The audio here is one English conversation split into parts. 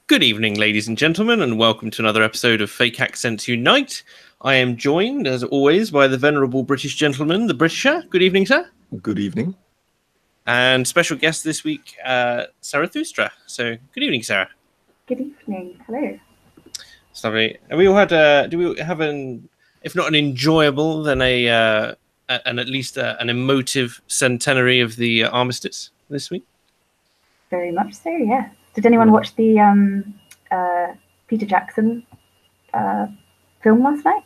Good evening, ladies and gentlemen, and welcome to another episode of Fake Accents Unite. I am joined, as always, by the venerable British gentleman, the Britisher. Good evening, sir. Good evening. And special guest this week, Zarathustra. So, good evening, Sarah. Good evening. Hello. It's lovely. And we all had, do we have if not an enjoyable, then an at least an emotive centenary of the armistice this week? Very much so, yeah. Did anyone watch the Peter Jackson film last night?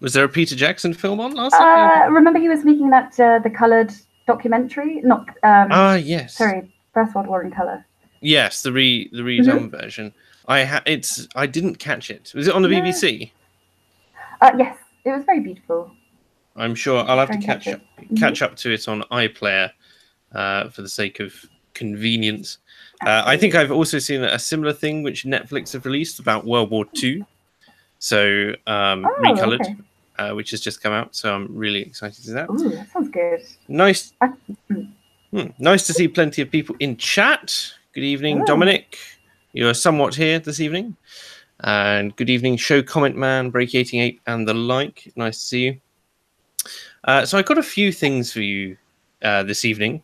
Was there a Peter Jackson film on last night? Remember he was making that the coloured documentary? Not. Yes. Sorry, First World War in colour. Yes, the redone version. I didn't catch it. Was it on the BBC? Yes, it was very beautiful. I'm sure I'll have to catch up to it on iPlayer for the sake of convenience. I think I've also seen a similar thing which Netflix have released about World War II. So recolored, which has just come out. So I'm really excited to that. Ooh, that sounds good. Nice. Nice to see plenty of people in chat. Good evening, Dominic. You're somewhat here this evening. And good evening, Show Comment Man, Break88, and the like. Nice to see you. So I got a few things for you this evening.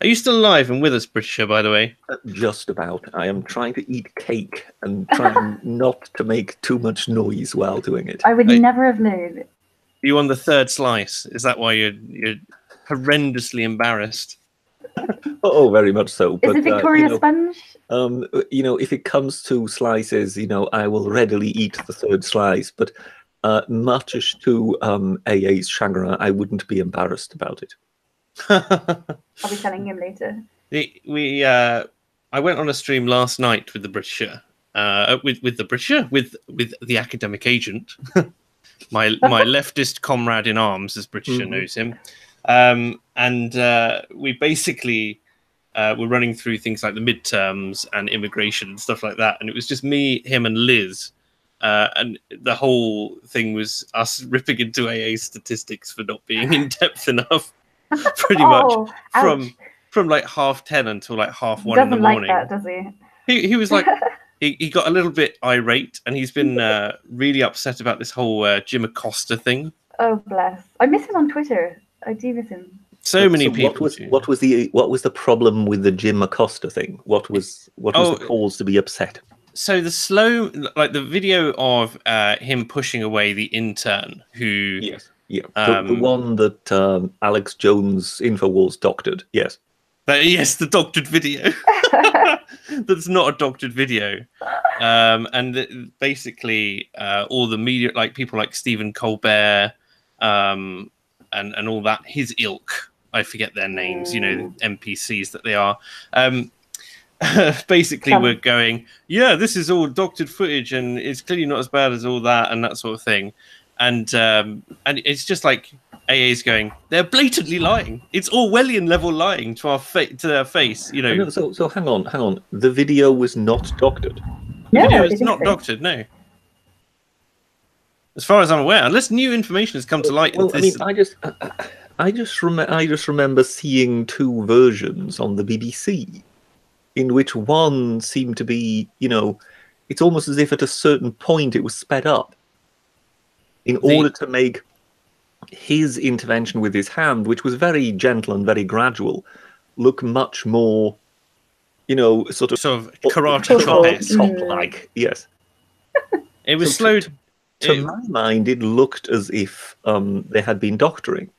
Are you still alive and with us, Britisher, by the way? Just about. I am trying to eat cake and trying not to make too much noise while doing it. I would never have known. Are you on the third slice? Is that why you're horrendously embarrassed? Oh, very much so. Is it Victoria Sponge? If it comes to slices, I will readily eat the third slice. But much as to AA's chagrin, I wouldn't be embarrassed about it. I'll be telling him later. I went on a stream last night with the Britisher, with the academic agent, my leftist comrade in arms, as Britisher knows him, and we basically were running through things like the midterms and immigration and stuff like that, and it was just me, him, and Liz. And the whole thing was us ripping into AA statistics for not being in depth enough. Pretty much from like 10:30 until like 1:30 in the morning. Like that, does he? He was like he got a little bit irate, and he's been really upset about this whole Jim Acosta thing. Oh bless! I miss him on Twitter. I do miss him. So many people. What was the problem with the Jim Acosta thing? What was the cause to be upset? So the video of him pushing away the intern who. Yes. Yeah, the one that Alex Jones Infowars doctored, yes. Yes, the doctored video. That's not a doctored video. And basically, all the media, like people like Stephen Colbert and all that, his ilk, I forget their names, NPCs that they are. Basically, we're going, this is all doctored footage and it's clearly not as bad as all that and that sort of thing. And it's just like AA's going, they're blatantly lying. It's Orwellian level lying to their face, No, so hang on. The video was not doctored. The video is not doctored, no. As far as I'm aware, unless new information has come to light. Well, I just remember seeing two versions on the BBC, in which one seemed to be, it's almost as if at a certain point it was sped up. In order to make his intervention with his hand, which was very gentle and very gradual, look much more, sort of karate chop-like. Yes. It was slowed. To my mind, it looked as if they had been doctoring.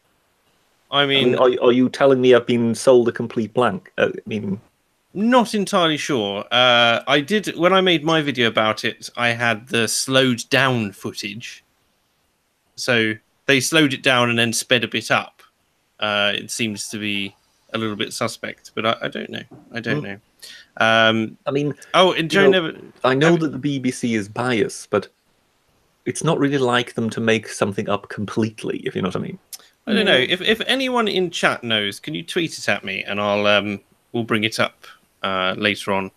I mean, are you telling me I've been sold a complete blank? Not entirely sure. I did when I made my video about it. I had the slowed down footage. So they slowed it down and then sped a bit up. It seems to be a little bit suspect, but I don't know. I don't know. I know that the BBC is biased, but it's not really like them to make something up completely, if you know what I mean. I don't know. If anyone in chat knows, can you tweet it at me and we'll bring it up later on.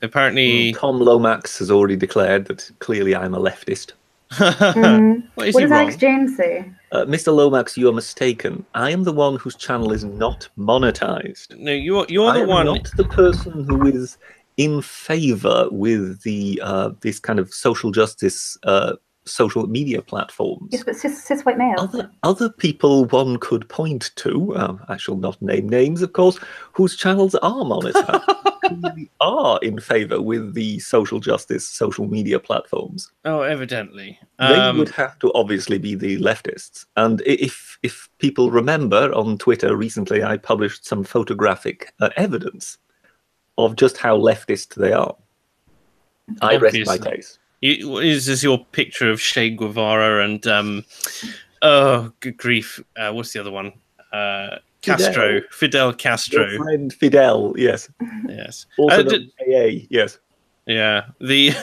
Apparently, Tom Lomax has already declared that clearly I'm a leftist. What does Alex Jones say? Mr. Lomax, you are mistaken. I am the one whose channel is not monetized. No, you're the one. Not the person who is in favour with the this kind of social justice social media platforms. Yes, but cis white males. Other people one could point to, I shall not name names, of course, whose channels are monetized, clearly are in favour with the social justice social media platforms. Oh, evidently. They would have to obviously be the leftists. And if people remember, on Twitter recently, I published some photographic evidence of just how leftist they are. I rest my case. Is this your picture of Che Guevara and oh, good grief, what's the other one? Fidel Castro. Your friend Fidel, yes. Yes. Also known as AA, yes. Yeah. This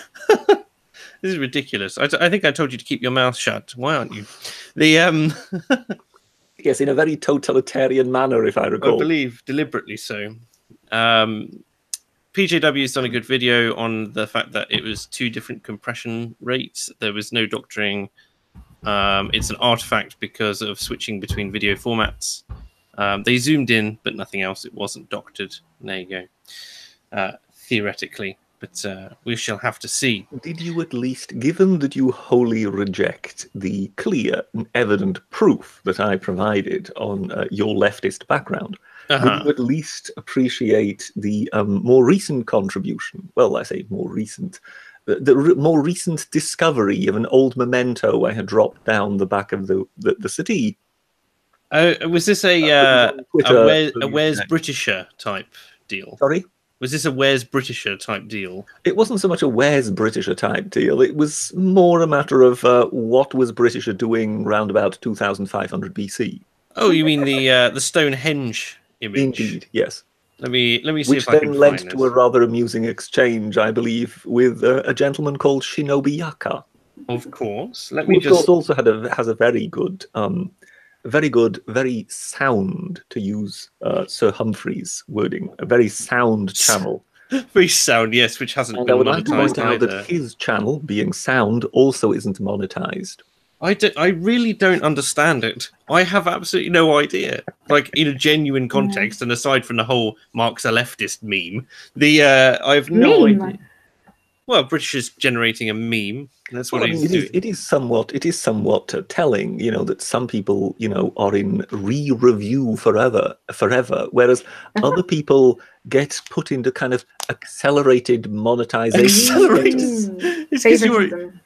is ridiculous. I think I told you to keep your mouth shut. Why aren't you? Yes, in a very totalitarian manner, if I recall. I believe deliberately so. PJW's done a good video on the fact that it was 2 different compression rates. There was no doctoring. It's an artifact because of switching between video formats. They zoomed in, but nothing else. It wasn't doctored. There you go. Theoretically, but we shall have to see. Did you at least, given that you wholly reject the clear and evident proof that I provided on your leftist background, did you at least appreciate the more recent contribution? Well, I say more recent. The more recent discovery of an old memento I had dropped down the back of the city. Was this a Where's Britisher type deal? Sorry? Was this a Where's Britisher type deal? It wasn't so much a Where's Britisher type deal. It was more a matter of what was Britisher doing round about 2500 BC. Oh, you mean the Stonehenge image? Indeed, yes. Let me see if I can find this. Which then led to a rather amusing exchange, I believe, with a gentleman called Shinobi Yaka. Of course. Who, of course, also has a very good, very sound, to use Sir Humphrey's wording, a very sound channel. Very sound, yes, which hasn't been monetized either. I would like to point out that his channel, being sound, also isn't monetized. I really don't understand it. I have absolutely no idea. Like, in a genuine context, and aside from the whole Mark's a leftist meme, I have no idea. Well, British is generating a meme. That's what he's doing. It is somewhat telling, that some people, are in re-review forever, whereas other people get put into kind of accelerated monetization. It's because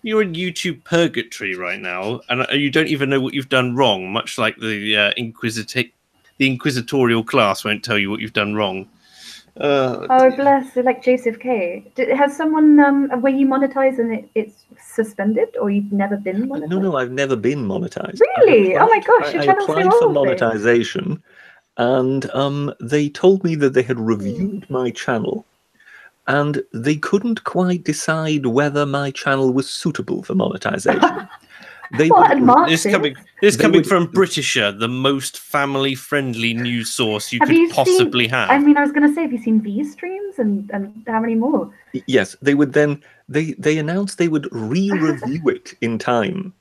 you're in YouTube purgatory right now, and you don't even know what you've done wrong. Much like the inquisitorial class won't tell you what you've done wrong. Oh, bless! Like Joseph K. Has someone where you monetize and it's suspended, or you've never been monetized? No, I've never been monetized. Really? Oh my gosh! I applied for monetization, and they told me that they had reviewed my channel, and they couldn't quite decide whether my channel was suitable for monetization. This coming from Britisher, the most family-friendly news source you could possibly have. I mean, I was going to say, have you seen these streams and how many more? Yes, they would then. They announced they would re-review it in time.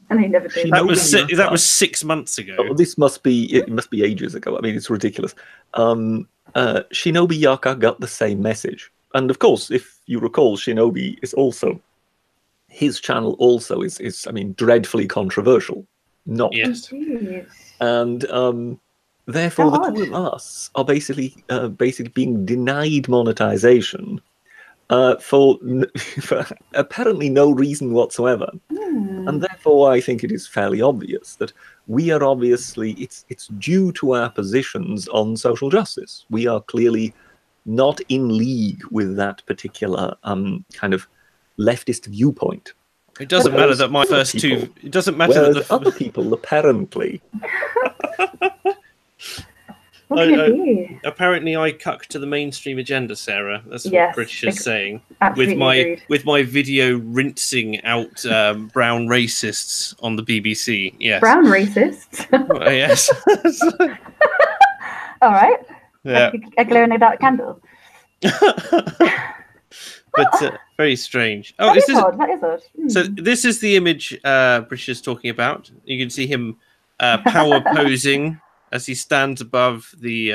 And they never did. That was 6 months ago. Oh, it must be ages ago. I mean, it's ridiculous. Shinobi Yaka got the same message, and of course, if you recall, Shinobi is also. His channel also is I mean, dreadfully controversial. Not. Yes. And therefore, the two of us are basically being denied monetization for apparently no reason whatsoever. And therefore, I think it is fairly obvious that we are obviously, it's due to our positions on social justice. We are clearly not in league with that particular kind of leftist viewpoint. It doesn't matter that my first two. It doesn't matter that other people apparently. Apparently, I cuck to the mainstream agenda, Sarah. That's what British is saying. With my video rinsing out brown racists on the BBC. Yes. Brown racists. Yes. All right. Yeah. A glowing about candle. But very strange. Oh, that is odd. That is odd. So this is the image British is talking about. You can see him power posing as he stands above the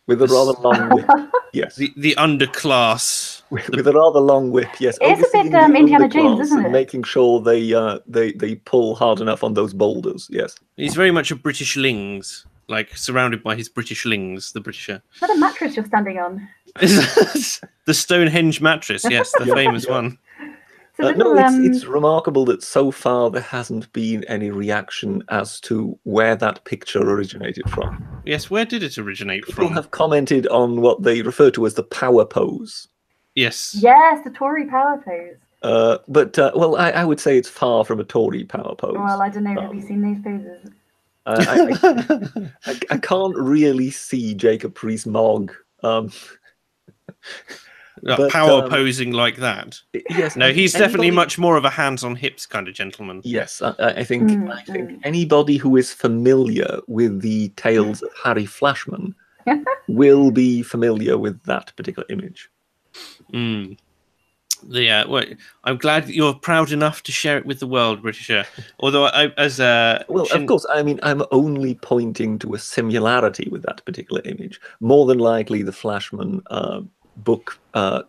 With a rather long whip. Yes. The underclass. With a rather long whip, yes. It's a bit Overseeing the Indiana Jones, underclass isn't and it? making sure they pull hard enough on those boulders. Yes. He's very much a British lings, like surrounded by his British lings, the Britisher. Is that a mattress you're standing on? The Stonehenge mattress, yes, the famous one. No, it's remarkable that so far there hasn't been any reaction as to where that picture originated from. Yes, where did it originate People from? have commented on what they refer to as the power pose. Yes. Yes, the Tory power pose. But I would say it's far from a Tory power pose. Well, I don't know. Have you seen these poses? I can't really see Jacob Rees-Mogg power posing like that. Yes, no, he's definitely much more of a hands on hips kind of gentleman. Yes, I think anybody who is familiar with the tales of Harry Flashman will be familiar with that particular image. Yeah, well, I'm glad that you're proud enough to share it with the world, Britisher. Although, of course, I mean, I'm only pointing to a similarity with that particular image. More than likely, the Flashman book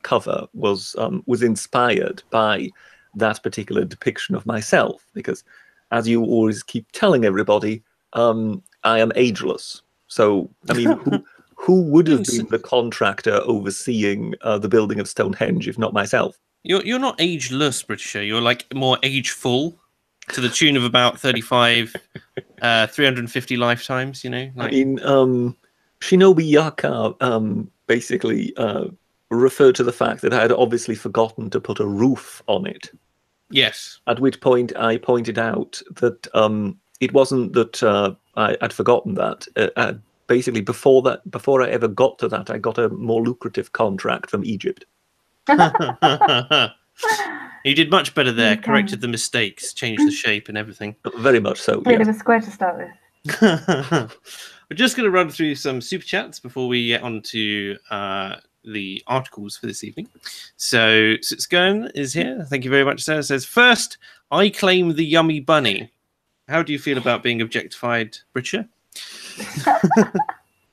cover was inspired by that particular depiction of myself, because, as you always keep telling everybody, I am ageless. So, I mean, who would have been the contractor overseeing the building of Stonehenge if not myself? You're not ageless, Britisher. You're like more ageful, to the tune of about 35, 350 lifetimes. You know. Like... I mean, Shinobi Yaka basically referred to the fact that I had obviously forgotten to put a roof on it. Yes. At which point I pointed out that it wasn't that I'd forgotten that. Basically, before I ever got to that, I got a more lucrative contract from Egypt. You did much better there. Corrected the mistakes, changed the shape and everything. Very much so. Made of a square to start with. We're just going to run through some super chats before we get on to the articles for this evening. So Scruton is here. Thank you very much, sir. It says, first, I claim the yummy bunny. How do you feel about being objectified, Britisher?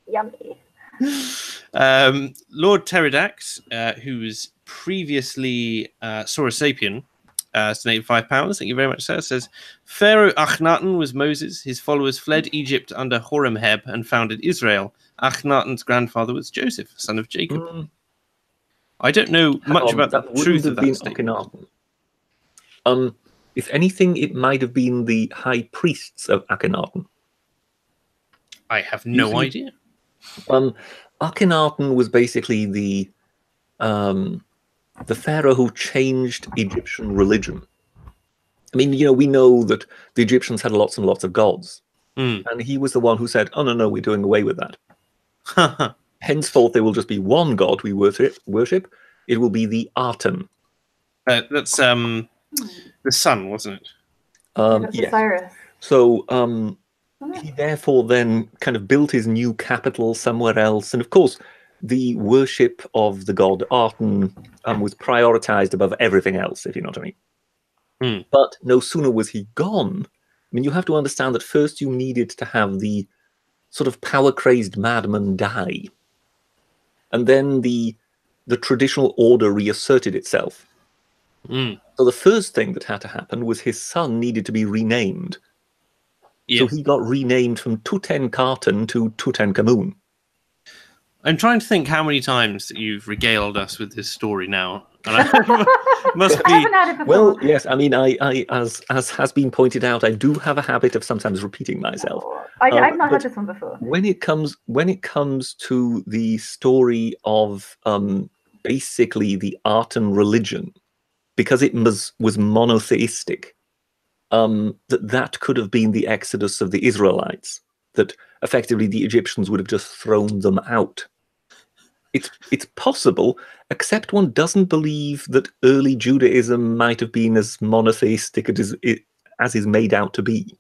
Yummy. Lord Pterodax, who was previously Saurosapien, donated £5. Thank you very much, sir. Says, Pharaoh Akhenaten was Moses. His followers fled Egypt under Horemheb and founded Israel. Akhenaten's grandfather was Joseph, son of Jacob. I don't know much about the truth of that statement. If anything, it might have been the high priests of Akhenaten. I have no idea. Akhenaten was basically the pharaoh who changed Egyptian religion. I mean, you know, we know that the Egyptians had lots and lots of gods, and he was the one who said, "Oh no, we're doing away with that. Henceforth, there will just be one god we worship. It will be the Aten." That's the sun, wasn't it? That's Osiris. So he therefore then kind of built his new capital somewhere else, and of course, the worship of the god Aten was prioritized above everything else, if you know what I mean. But no sooner was he gone. I mean, you have to understand that first you needed to have the sort of power-crazed madman die, and then the traditional order reasserted itself. So the first thing that had to happen was his son needed to be renamed. So he got renamed from Tutankhaten to Tutankhamun. I'm trying to think how many times you've regaled us with this story now. And I must be... Well, yes, I mean, I as has been pointed out, I do have a habit of sometimes repeating myself. I've not heard this one before. When it comes to the story of basically the Aten religion, because it was monotheistic, that could have been the exodus of the Israelites, that effectively the Egyptians would have just thrown them out. It's possible, except one doesn't believe that early Judaism might have been as monotheistic as is made out to be.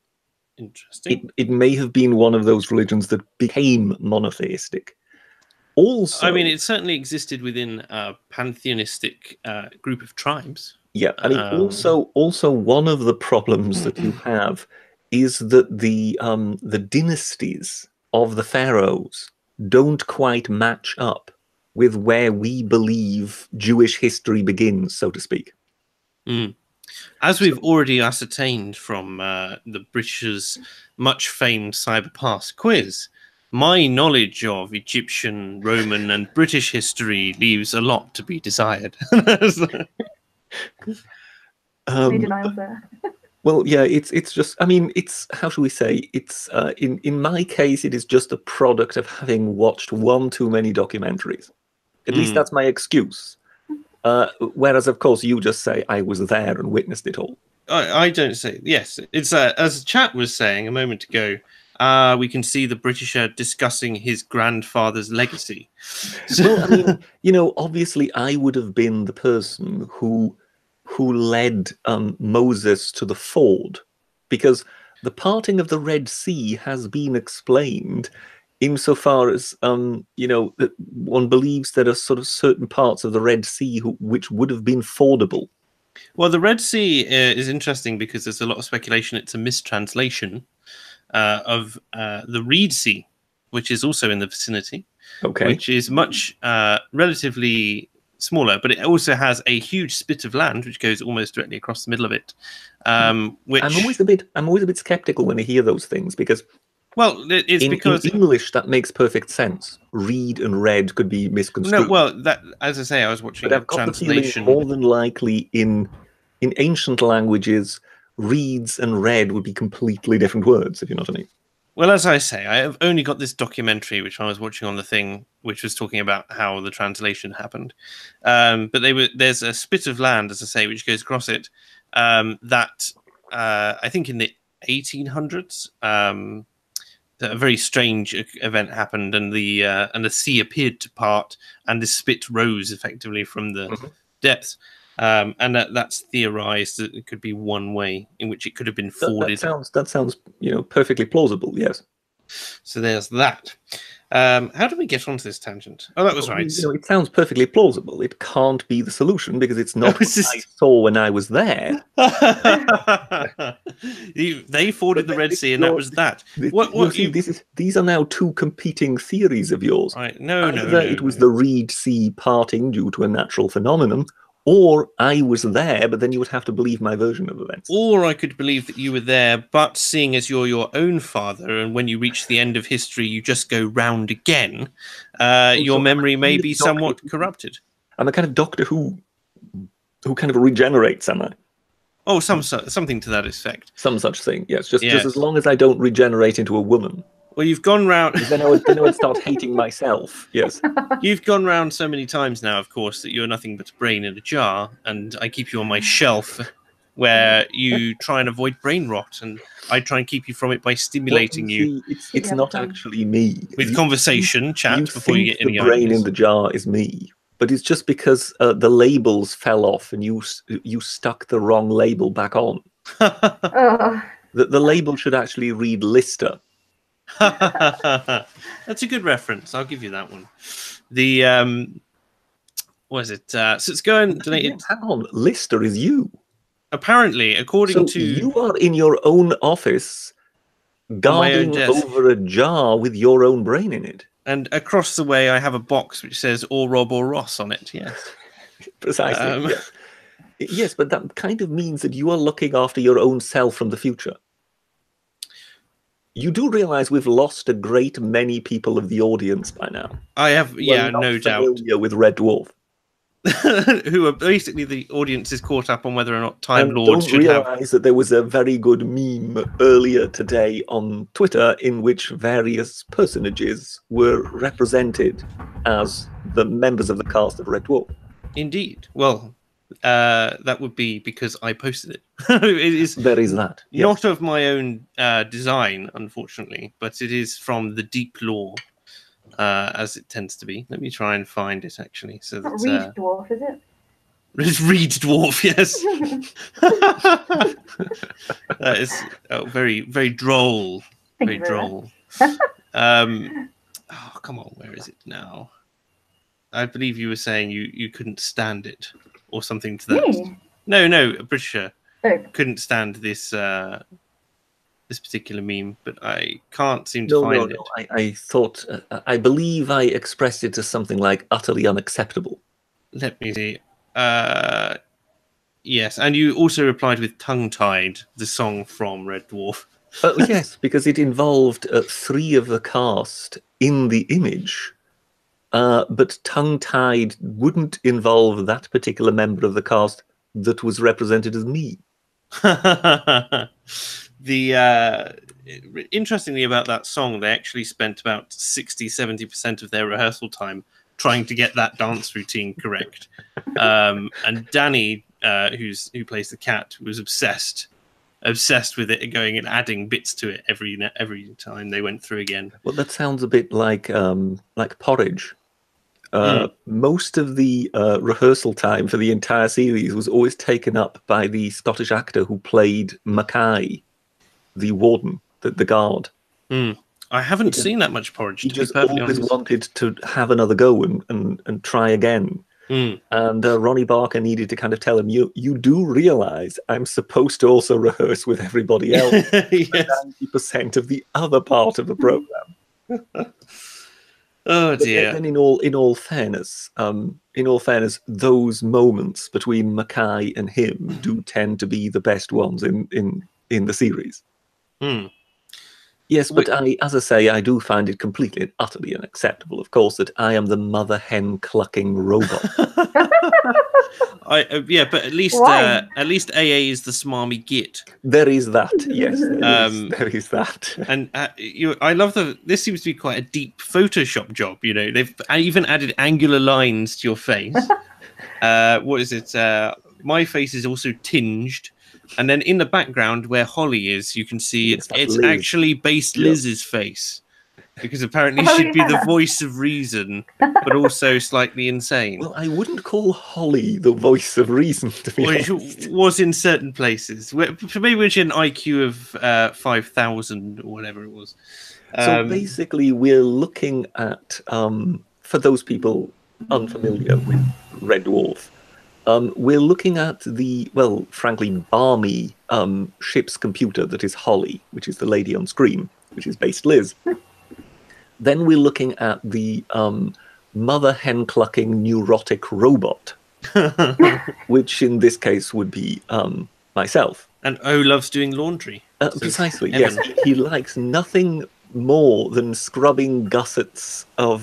Interesting. It may have been one of those religions that became monotheistic. Also, I mean, it certainly existed within a pantheistic group of tribes. Yeah, I mean, also one of the problems that you have is that the dynasties of the pharaohs don't quite match up with where we believe Jewish history begins, so to speak. Mm. As we've already ascertained from the British's much famed Cyber Pass quiz, my knowledge of Egyptian, Roman, and British history leaves a lot to be desired. No denials there. Well, yeah, it's just, I mean, it's, how should we say, it's, in my case, it is just a product of having watched one too many documentaries. At least that's my excuse. Whereas, of course, you just say, I was there and witnessed it all. I don't say, yes. It's as Chat was saying a moment ago, we can see the Britisher discussing his grandfather's legacy. Well, I mean, you know, obviously I would have been the person who led Moses to the ford, because the parting of the Red Sea has been explained insofar as, you know, that one believes there are sort of certain parts of the Red Sea which would have been fordable. Well, the Red Sea is interesting because there's a lot of speculation it's a mistranslation of the Reed Sea, which is also in the vicinity, which is much relatively smaller, but it also has a huge spit of land which goes almost directly across the middle of it. Which I'm always a bit skeptical when I hear those things, because it's because in English that makes perfect sense. Reed and red could be misconstrued. No, well, that, as I say, I was watching but a I've got translation. The feeling more than likely in ancient languages, reeds and red would be completely different words, if you know what I mean. Well, as I say, I have only got this documentary which I was watching on the thing, which was talking about how the translation happened. But there's a spit of land, as I say, which goes across it. That I think in the 1800s, a very strange event happened, and the sea appeared to part, and the spit rose effectively from the depths. And that's theorized that it could be one way in which it could have been forded. That sounds, you know, perfectly plausible. Yes. So there's that. How did we get onto this tangent? Oh, that was right. You know, it sounds perfectly plausible. It can't be the solution because it's not what I saw when I was there. They forded the Red Sea, and that was that. These are now two competing theories of yours. Right. Either it was the Reed Sea parting due to a natural phenomenon, or I was there, but then you would have to believe my version of events. Or I could believe that you were there, but seeing as you're your own father, and when you reach the end of history, you just go round again, your memory may be somewhat corrupted. I'm a kind of Doctor Who kind of regenerates, am I? Oh, something to that effect. Some such thing, yes. Just as long as I don't regenerate into a woman. Well, you've gone round. Then I would start hating myself. Yes. You've gone round so many times now, of course, that you're nothing but a brain in a jar, and I keep you on my shelf, where you try and avoid brain rot, and I try and keep you from it by stimulating you. It's not actually me. With conversation, chat before you get any ideas. The brain in the jar is me, but it's just because the labels fell off, and you stuck the wrong label back on. The label should actually read Lister. That's a good reference. I'll give you that one. The what is it? So it's going. Hang on, Lister is you. Apparently, according to you are in your own office, guarding over a jar with your own brain in it. And across the way, I have a box which says "or Rob or Ross" on it. Yes, precisely. Yes. Yes, but that kind of means that you are looking after your own self from the future. You do realize we've lost a great many people of the audience by now. I have, no doubt. With Red Dwarf. Who are basically the audience is caught up on whether or not Time Lords should have. Don't realize that there was a very good meme earlier today on Twitter in which various personages were represented as the members of the cast of Red Dwarf. Indeed. Well, that would be because I posted it. There is that. Yes. Not of my own design, unfortunately, but it is from the deep lore, as it tends to be. Let me try and find it, actually. So that's Reed Dwarf, is it? It's Reed Dwarf, yes. That is very, very droll. Very droll. Oh, come on, where is it now? I believe you were saying you couldn't stand it. Or something to that. Me? No, a Britisher couldn't stand this this particular meme, but I can't seem to find it. I thought, I believe I expressed it as something like utterly unacceptable. Let me see. Yes, and you also replied with "Tongue-Tied," the song from Red Dwarf. Yes, because it involved 3 of the cast in the image, but Tongue-Tied wouldn't involve that particular member of the cast that was represented as me. Interestingly about that song, they actually spent about 60-70% of their rehearsal time trying to get that dance routine correct. And Danny, who plays the cat, was obsessed with it, going and adding bits to it every time they went through again. Well, that sounds a bit like Porridge. Most of the rehearsal time for the entire series was always taken up by the Scottish actor who played Mackay, the warden, the guard. I haven't seen that much Porridge. He just always wanted to have another go and try again. And Ronnie Barker needed to kind of tell him, you do realize I'm supposed to also rehearse with everybody else. Yes. 90% of the other part of the program. Oh dear. Then in all fairness, those moments between Mackay and him do tend to be the best ones in the series. Yes, but as I say, I do find it completely and utterly unacceptable, of course, that I am the mother hen clucking robot. But at least AA is the smarmy git. There is that, yes. There is that. And I love this seems to be quite a deep Photoshop job. You know, they've even added angular lines to your face. What is it? My face is also tinged. And then in the background where Holly is, you can see it's actually based Liz's face. Because apparently she'd be the voice of reason, but also slightly insane. Well, I wouldn't call Holly the voice of reason, to be honest. It was in certain places. Maybe when she had an IQ of 5,000 or whatever it was. So basically, we're looking at, for those people unfamiliar with Red Dwarf, we're looking at the, well, frankly, balmy ship's computer that is Holly, which is the lady on screen, which is based Liz. Then we're looking at the mother hen clucking neurotic robot, which in this case would be myself. And O loves doing laundry. Precisely, yes. He likes nothing more than scrubbing gussets of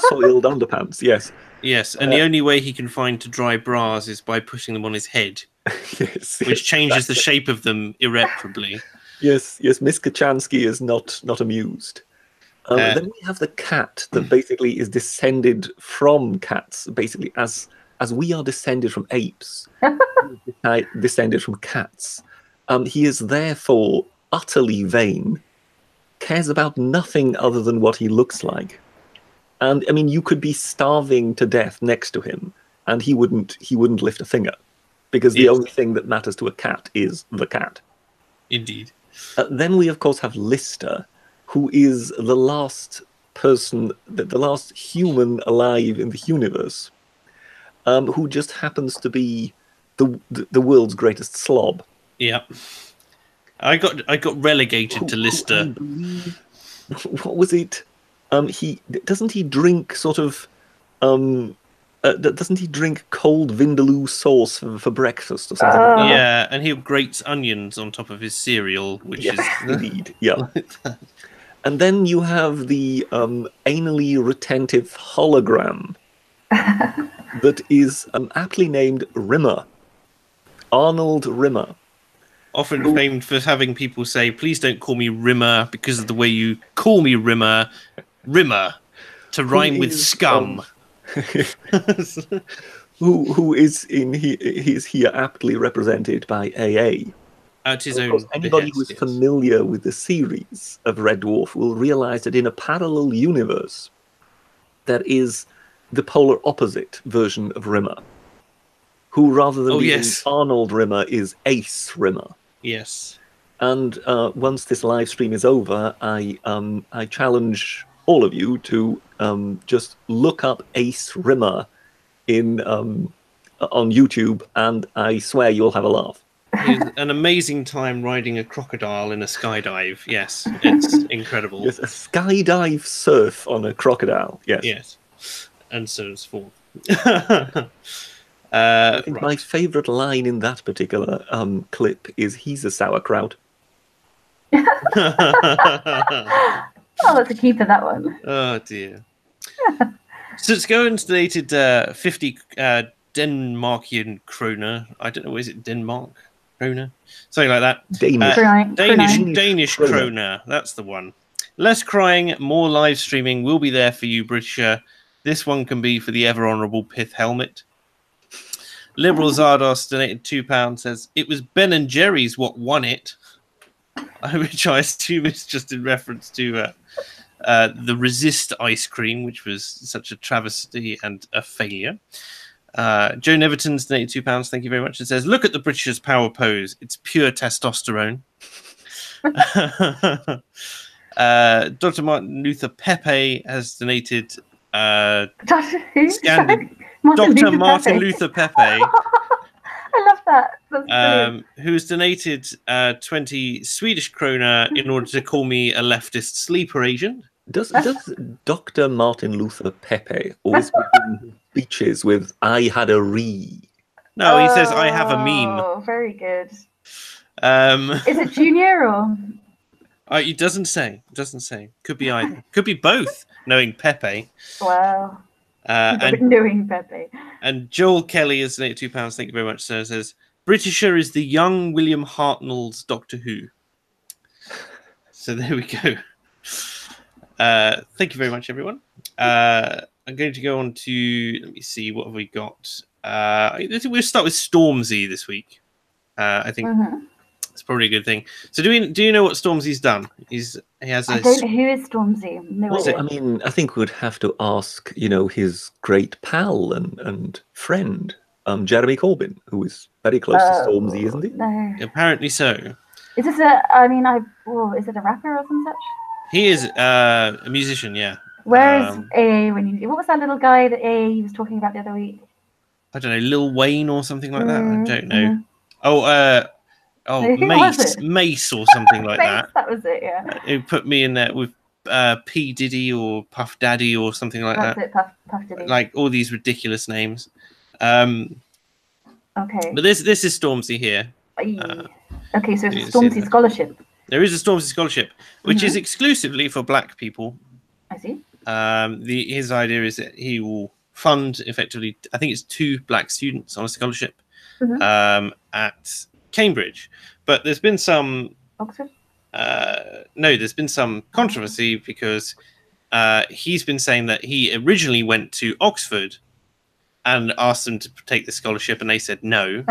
soiled underpants, yes. Yes, and the only way he can find to dry bras is by putting them on his head, which changes the shape of them irreparably. Yes, Miss Kachansky is not amused. Then we have the cat that basically is descended from cats, basically as we are descended from apes, descended from cats. He is therefore utterly vain, cares about nothing other than what he looks like. And I mean, you could be starving to death next to him, and he wouldn't lift a finger, because the only thing that matters to a cat is the cat. Indeed. Then we, of course, have Lister, who is the last person, the last human alive in the universe, who just happens to be the world's greatest slob. Yeah. I got relegated to Lister. What was it? Doesn't he drink sort of doesn't he drink cold vindaloo sauce for breakfast or something like that? Yeah, and he grates onions on top of his cereal, which is indeed, yeah. And then you have the anally retentive hologram that is aptly named Rimmer, Arnold Rimmer. Often famed for having people say, "Please don't call me Rimmer because of the way you call me Rimmer." Rimmer, to rhyme with scum. who is here aptly represented by AA. At his own anybody who is familiar with the series of Red Dwarf will realize that in a parallel universe, there is the polar opposite version of Rimmer, who rather than being Arnold Rimmer is Ace Rimmer. Yes. And once this live stream is over, I challenge all of you to just look up Ace Rimmer on YouTube, and I swear you'll have a laugh. an amazing time riding a crocodile in a skydive. Yes, it's incredible. Yes, a skydive surf on a crocodile. Yes. Yes, and so on forth. I think right. my favourite line in that particular clip is "He's a sauerkraut." Oh, that's a keeper, that one. Oh dear. So Scruton donated 50 Denmarkian kroner. I don't know, is it Denmark kroner? Something like that. Danish. Danish kroner. That's the one. Less crying, more live streaming will be there for you, Britisher. This one can be for the ever honourable Pith Helmet. Liberal Zardos donated £2. Says it was Ben and Jerry's what won it, which I assume is just in reference to the Resist ice cream, which was such a travesty and a failure. Joe Neverton's donated £2. Thank you very much. It says, "Look at the Britishers' power pose. It's pure testosterone." Dr. Martin Luther Pepe has donated. Dr. Martin Luther Pepe. I love that. That's who's donated 20 Swedish krona in order to call me a leftist sleeper agent. Does Dr. Martin Luther Pepe always begin speeches with "I had a re"? No, he says "I have a meme." Oh, very good. Is it Junior or? It doesn't say. It doesn't say. Could be either. Could be both. Knowing Pepe. Wow. And knowing Pepe. And Joel Kelly has donated £2. Thank you very much, sir. Says Britisher is the young William Hartnell's Doctor Who. So there we go. Thank you very much, everyone. I'm going to go on to, let me see, what have we got? We'll start with Stormzy this week. I think it's probably a good thing. So do you know what Stormzy's done? He has I don't know who is Stormzy. No idea. I mean, I think we'd have to ask, his great pal and friend, Jeremy Corbyn, who is very close to Stormzy, isn't he? No. Apparently so. Is this is it a rapper or some such? He is a musician, yeah. Where is AA what was that little guy that AA was talking about the other week? I don't know, Lil Wayne or something like that. I don't know. Mace or something like that. That was it, yeah. Who put me in there with P Diddy or Puff Daddy or something like that. That's it, Puff Diddy. Like all these ridiculous names. Okay. But this is Stormzy here. Okay, so it's a Stormzy scholarship. There is a Stormzy scholarship, which is exclusively for black people. I see. His idea is that he will fund effectively, I think it's 2 black students on a scholarship at Cambridge. But there's been some Oxford? No, there's been some controversy because he's been saying that he originally went to Oxford and asked them to take the scholarship, and they said no.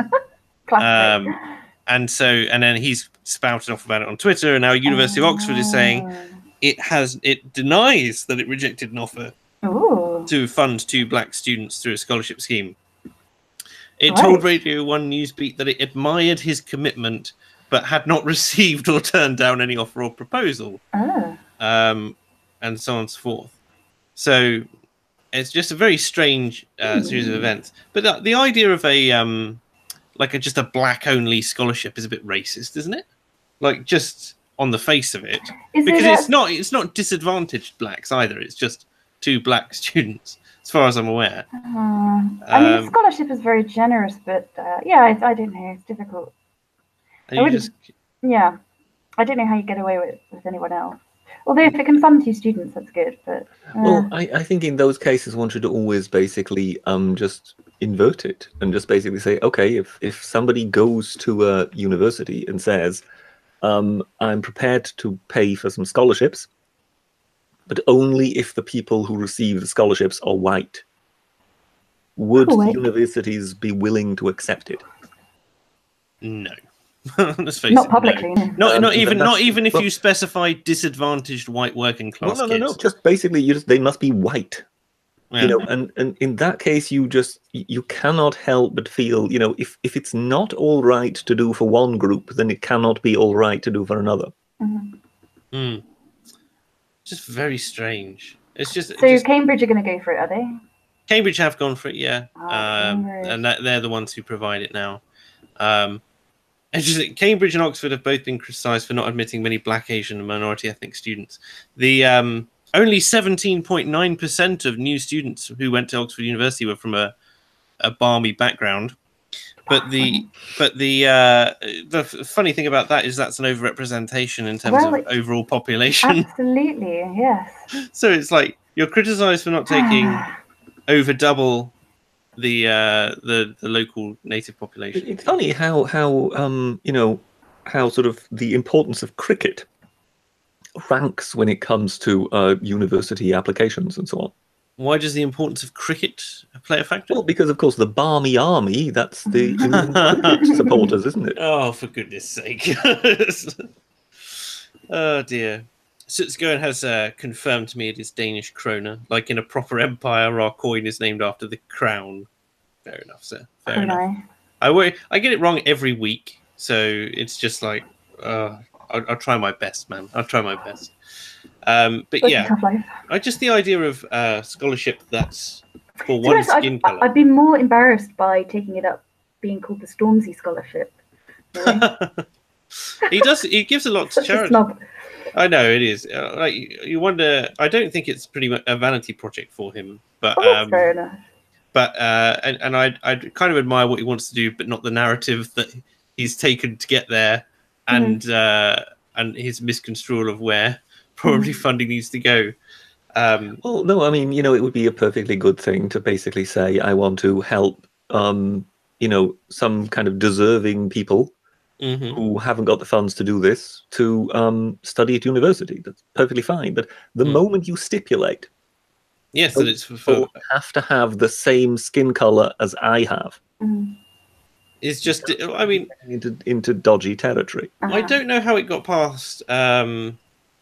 And then he's spouted off about it on Twitter, and now University of Oxford is saying it denies that it rejected an offer to fund 2 black students through a scholarship scheme. It told Radio 1 Newsbeat that it admired his commitment, but had not received or turned down any offer or proposal, and so on and so forth. So it's just a very strange series of events. But the idea of just a black-only scholarship is a bit racist, isn't it? Like, just on the face of it, because it's not disadvantaged blacks either. It's just 2 black students, as far as I'm aware. I mean, scholarship is very generous, but I don't know. It's difficult. I don't know how you get away with anyone else. Although if it can fund 2 students, that's good. But well, I think in those cases one should always basically just invert it and just basically say, okay, if somebody goes to a university and says, I'm prepared to pay for some scholarships, but only if the people who receive the scholarships are white, would the universities be willing to accept it? No. Let's face not it, publicly. No. Not even if you specify disadvantaged white working class kids. No. Just basically, they must be white. Yeah. And in that case, you cannot help but feel, if it's not all right to do for one group, then it cannot be all right to do for another. Just very strange. It's just Cambridge are going to go for it, are they? Cambridge have gone for it, yeah. And they're the ones who provide it now. Cambridge and Oxford have both been criticised for not admitting many Black, Asian, and minority ethnic students. The only 17.9% of new students who went to Oxford University were from a Barmy background. But the funny thing about that is that's an overrepresentation in terms of overall population. Absolutely, yes. So it's like you're criticised for not taking over double the local native population. It's funny how how sort of the importance of cricket ranks when it comes to university applications and so on. Why does the importance of cricket play a factor? Well, because of course the Barmy Army, that's the England cricket supporters, isn't it? Oh, for goodness sake. Oh dear. Sutsgoen has confirmed to me it is Danish kroner. Like in a proper empire, our coin is named after the crown. Fair enough, sir. Fair enough. I get it wrong every week, so it's just like, I'll try my best, man. I'll try my best. But yeah, just the idea of scholarship that's for one skin color. I'd be more embarrassed by taking it up being called the Stormzy scholarship. Really? He gives a lot to charity. I know it is. Like you wonder. I don't think it's pretty much a vanity project for him, but that's fair enough. But and I kind of admire what he wants to do, but not the narrative that he's taken to get there, and his misconstrual of where probably funding needs to go. Well, no, I mean, it would be a perfectly good thing to basically say, I want to help, some kind of deserving people who haven't got the funds to do this to study at university. That's perfectly fine. But the moment you stipulate, yes, that it's for have to have the same skin color as I have. It's just, I mean, into dodgy territory. I don't know how it got past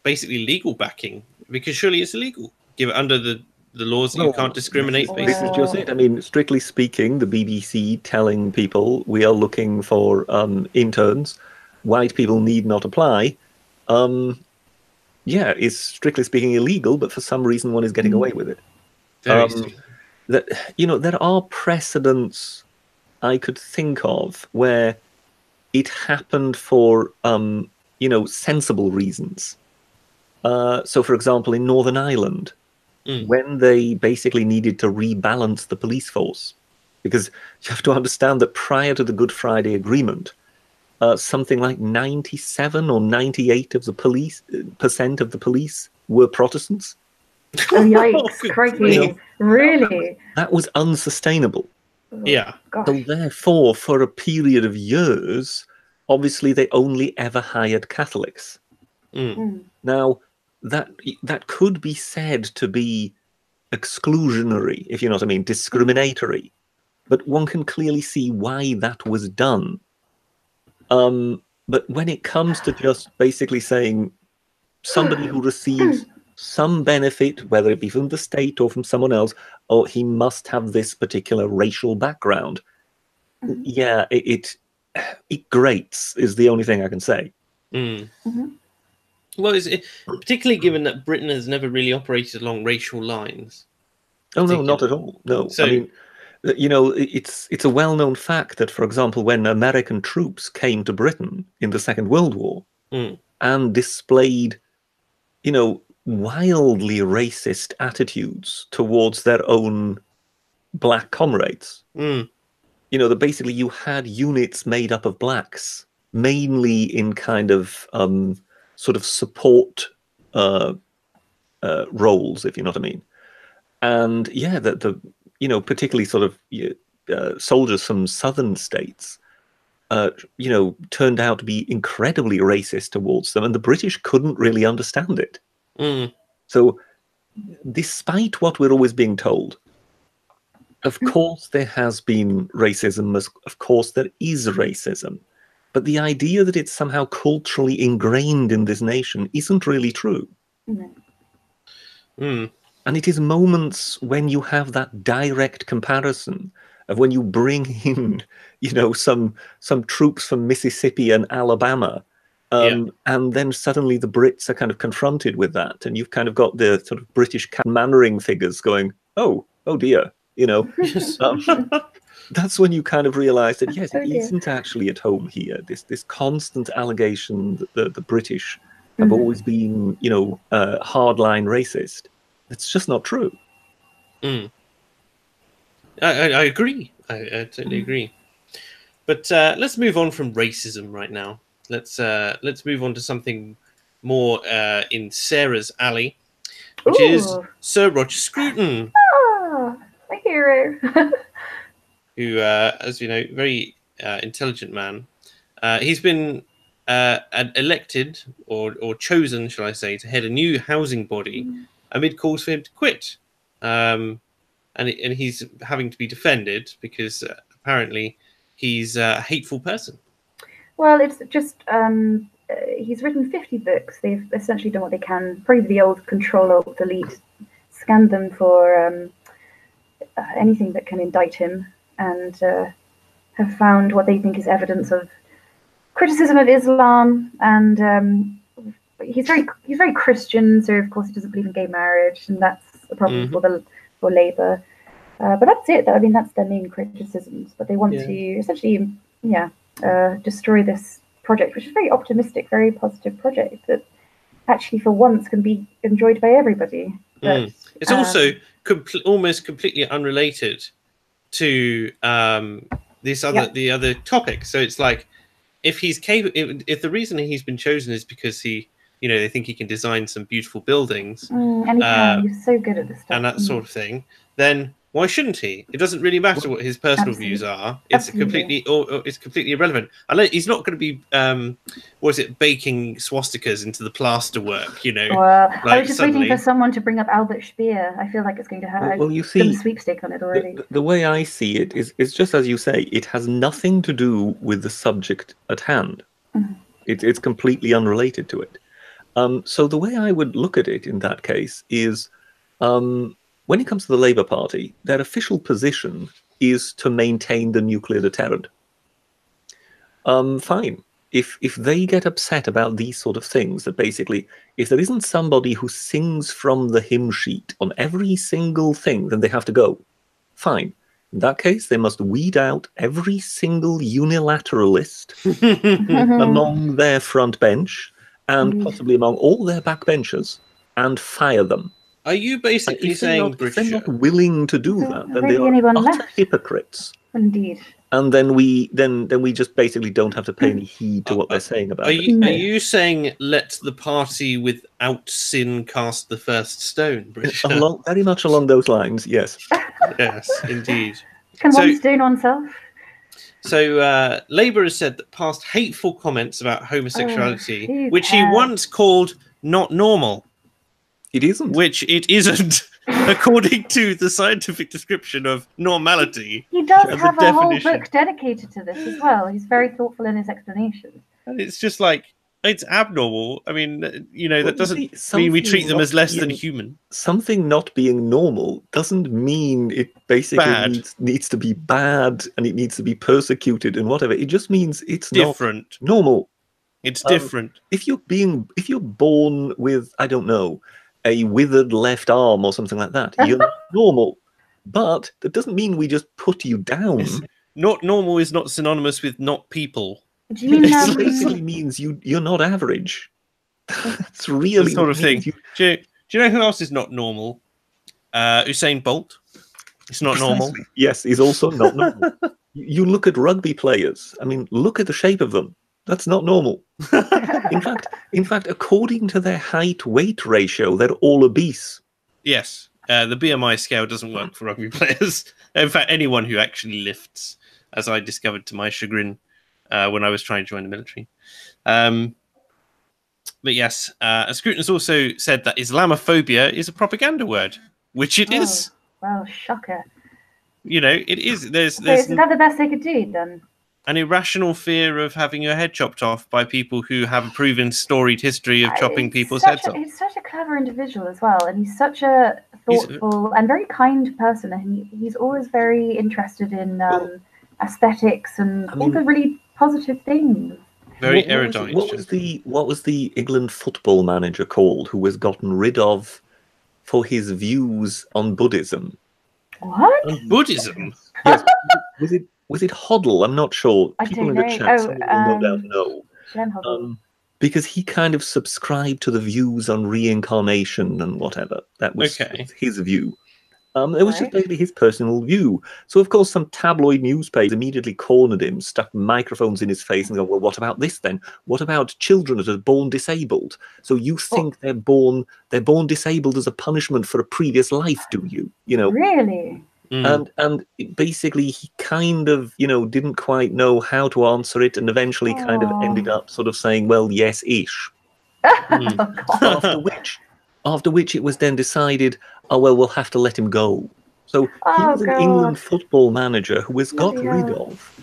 basically legal backing, because surely it's illegal. Give it under the laws that you can't discriminate. This is just it. I mean, strictly speaking, the BBC telling people we are looking for interns, white people need not apply. Is strictly speaking illegal, but for some reason one is getting away with it. There are precedents I could think of where it happened for sensible reasons. So, for example, in Northern Ireland, when they basically needed to rebalance the police force, because you have to understand that prior to the Good Friday Agreement, something like 97 or 98 of the percent of the police were Protestants. Oh, yikes, crikey. Really? That was unsustainable. Yeah. So therefore, for a period of years, obviously they only ever hired Catholics. Now, that could be said to be exclusionary, if you know what I mean, discriminatory. But one can clearly see why that was done. But when it comes to just basically saying somebody who receives some benefit, whether it be from the state or from someone else, or he must have this particular racial background, yeah, it grates, is the only thing I can say. Well, particularly given that Britain has never really operated along racial lines. Oh, no, not at all. No, so, I mean, it's a well-known fact that, for example, when American troops came to Britain in the Second World War and displayed, wildly racist attitudes towards their own black comrades, that basically you had units made up of blacks, mainly in kind of sort of support roles, if you know what I mean. And yeah, the particularly sort of soldiers from southern states, turned out to be incredibly racist towards them, and the British couldn't really understand it. So, despite what we're always being told, of course there has been racism, of course there is racism, but the idea that it's somehow culturally ingrained in this nation isn't really true. And it is moments when you have that direct comparison of when you bring in, some troops from Mississippi and Alabama, and then suddenly the Brits are kind of confronted with that, and you've kind of got the sort of British Mannering figures going, oh dear, that's when you kind of realise that yes, Oh, it dear. isn't actually at home here. This constant allegation that the British have always been, you know, hardline racist. It's just not true. I agree. I totally agree. But let's move on from racism right now. Let's move on to something more in Sarah's alley, which is Sir Roger Scruton. Ah, my hero. Who, as you know, very intelligent man. He's been elected or chosen, shall I say, to head a new housing body amid calls for him to quit. And he's having to be defended because apparently he's a hateful person. Well, it's just he's written 50 books. They've essentially done what they can. Probably the old Control-Alt-Delete, scanned them for anything that can indict him, and have found what they think is evidence of criticism of Islam. And he's very Christian, so of course he doesn't believe in gay marriage, and that's a problem for Labour. But that's it. I mean, that's their main criticisms. But they want to essentially, destroy this project, which is a very optimistic, very positive project that actually, for once, can be enjoyed by everybody. But, it's also almost completely unrelated to the other topic. So it's like if he's capable, if the reason he's been chosen is because he, you know, they think he can design some beautiful buildings, and he's so good at this stuff, and that sort of thing, then why shouldn't he? It doesn't really matter what his personal views are. It's completely irrelevant. He's not going to be baking swastikas into the plaster work, you know. Well, I was just waiting for someone to bring up Albert Speer. I feel like it's going to have some sweepstake on it already. The way I see it is just as you say. It has nothing to do with the subject at hand. It's completely unrelated to it. So the way I would look at it in that case is, when it comes to the Labour Party, their official position is to maintain the nuclear deterrent. Fine. If they get upset about these sort of things, that basically, if there isn't somebody who sings from the hymn sheet on every single thing, then they have to go. Fine. In that case, they must weed out every single unilateralist among their front bench and possibly among all their backbenchers and fire them. Are you basically saying if they're not willing to do that, then they are utter hypocrites. Indeed. And then we just basically don't have to pay any heed to what they're saying about it. Are you saying let the party without sin cast the first stone, Bridger? Very much along those lines, yes. Yes, indeed. Can one stone oneself? So Labour has said that past hateful comments about homosexuality, which he once called not normal. It isn't. Which it isn't, according to the scientific description of normality. He does have a whole book dedicated to this as well. He's very thoughtful in his explanations. And it's just like, it's abnormal. I mean, you know, that doesn't mean we treat them as less than human. Something not being normal doesn't mean it basically needs to be bad and it needs to be persecuted and whatever. It just means it's different. Not normal. It's different. If you're born with, I don't know, a withered left arm or something like that, you're not normal. But that doesn't mean we just put you down. Yes. Not normal is not synonymous with not people. Do you mean it basically means you're not average. It's really the sort of thing. Do you know who else is not normal? Usain Bolt. It's not normal. Yes, he's also not normal. You look at rugby players. I mean, look at the shape of them. That's not normal. In fact, according to their height-weight ratio, they're all obese. Yes, the BMI scale doesn't work for rugby players. In fact, anyone who actually lifts, as I discovered to my chagrin when I was trying to join the military. But yes, Scruton has also said that Islamophobia is a propaganda word, which it is. Well, shocker. You know, it is. There's is that the best they could do then? An irrational fear of having your head chopped off by people who have a proven storied history of chopping people's heads off. He's such a clever individual as well, and he's such a thoughtful and very kind person, and he's always very interested in aesthetics and all the really positive things. Very erudite. What was the England football manager called who was gotten rid of for his views on Buddhism? What? On Buddhism? Yes. Was it Hoddle? I'm not sure. I People don't in the know. chat, some will no doubt know. Glenn Hoddle. Because he kind of subscribed to the views on reincarnation and whatever. That was his view. It was just basically his personal view. So, of course, some tabloid newspapers immediately cornered him, stuck microphones in his face and go, well, what about this then? What about children that are born disabled? So you think they're born disabled as a punishment for a previous life, do you? You know? Really? And basically he kind of, didn't quite know how to answer it and eventually kind of ended up sort of saying, well, yes-ish. After which it was then decided, oh, well, we'll have to let him go. So he was an England football manager who was got rid of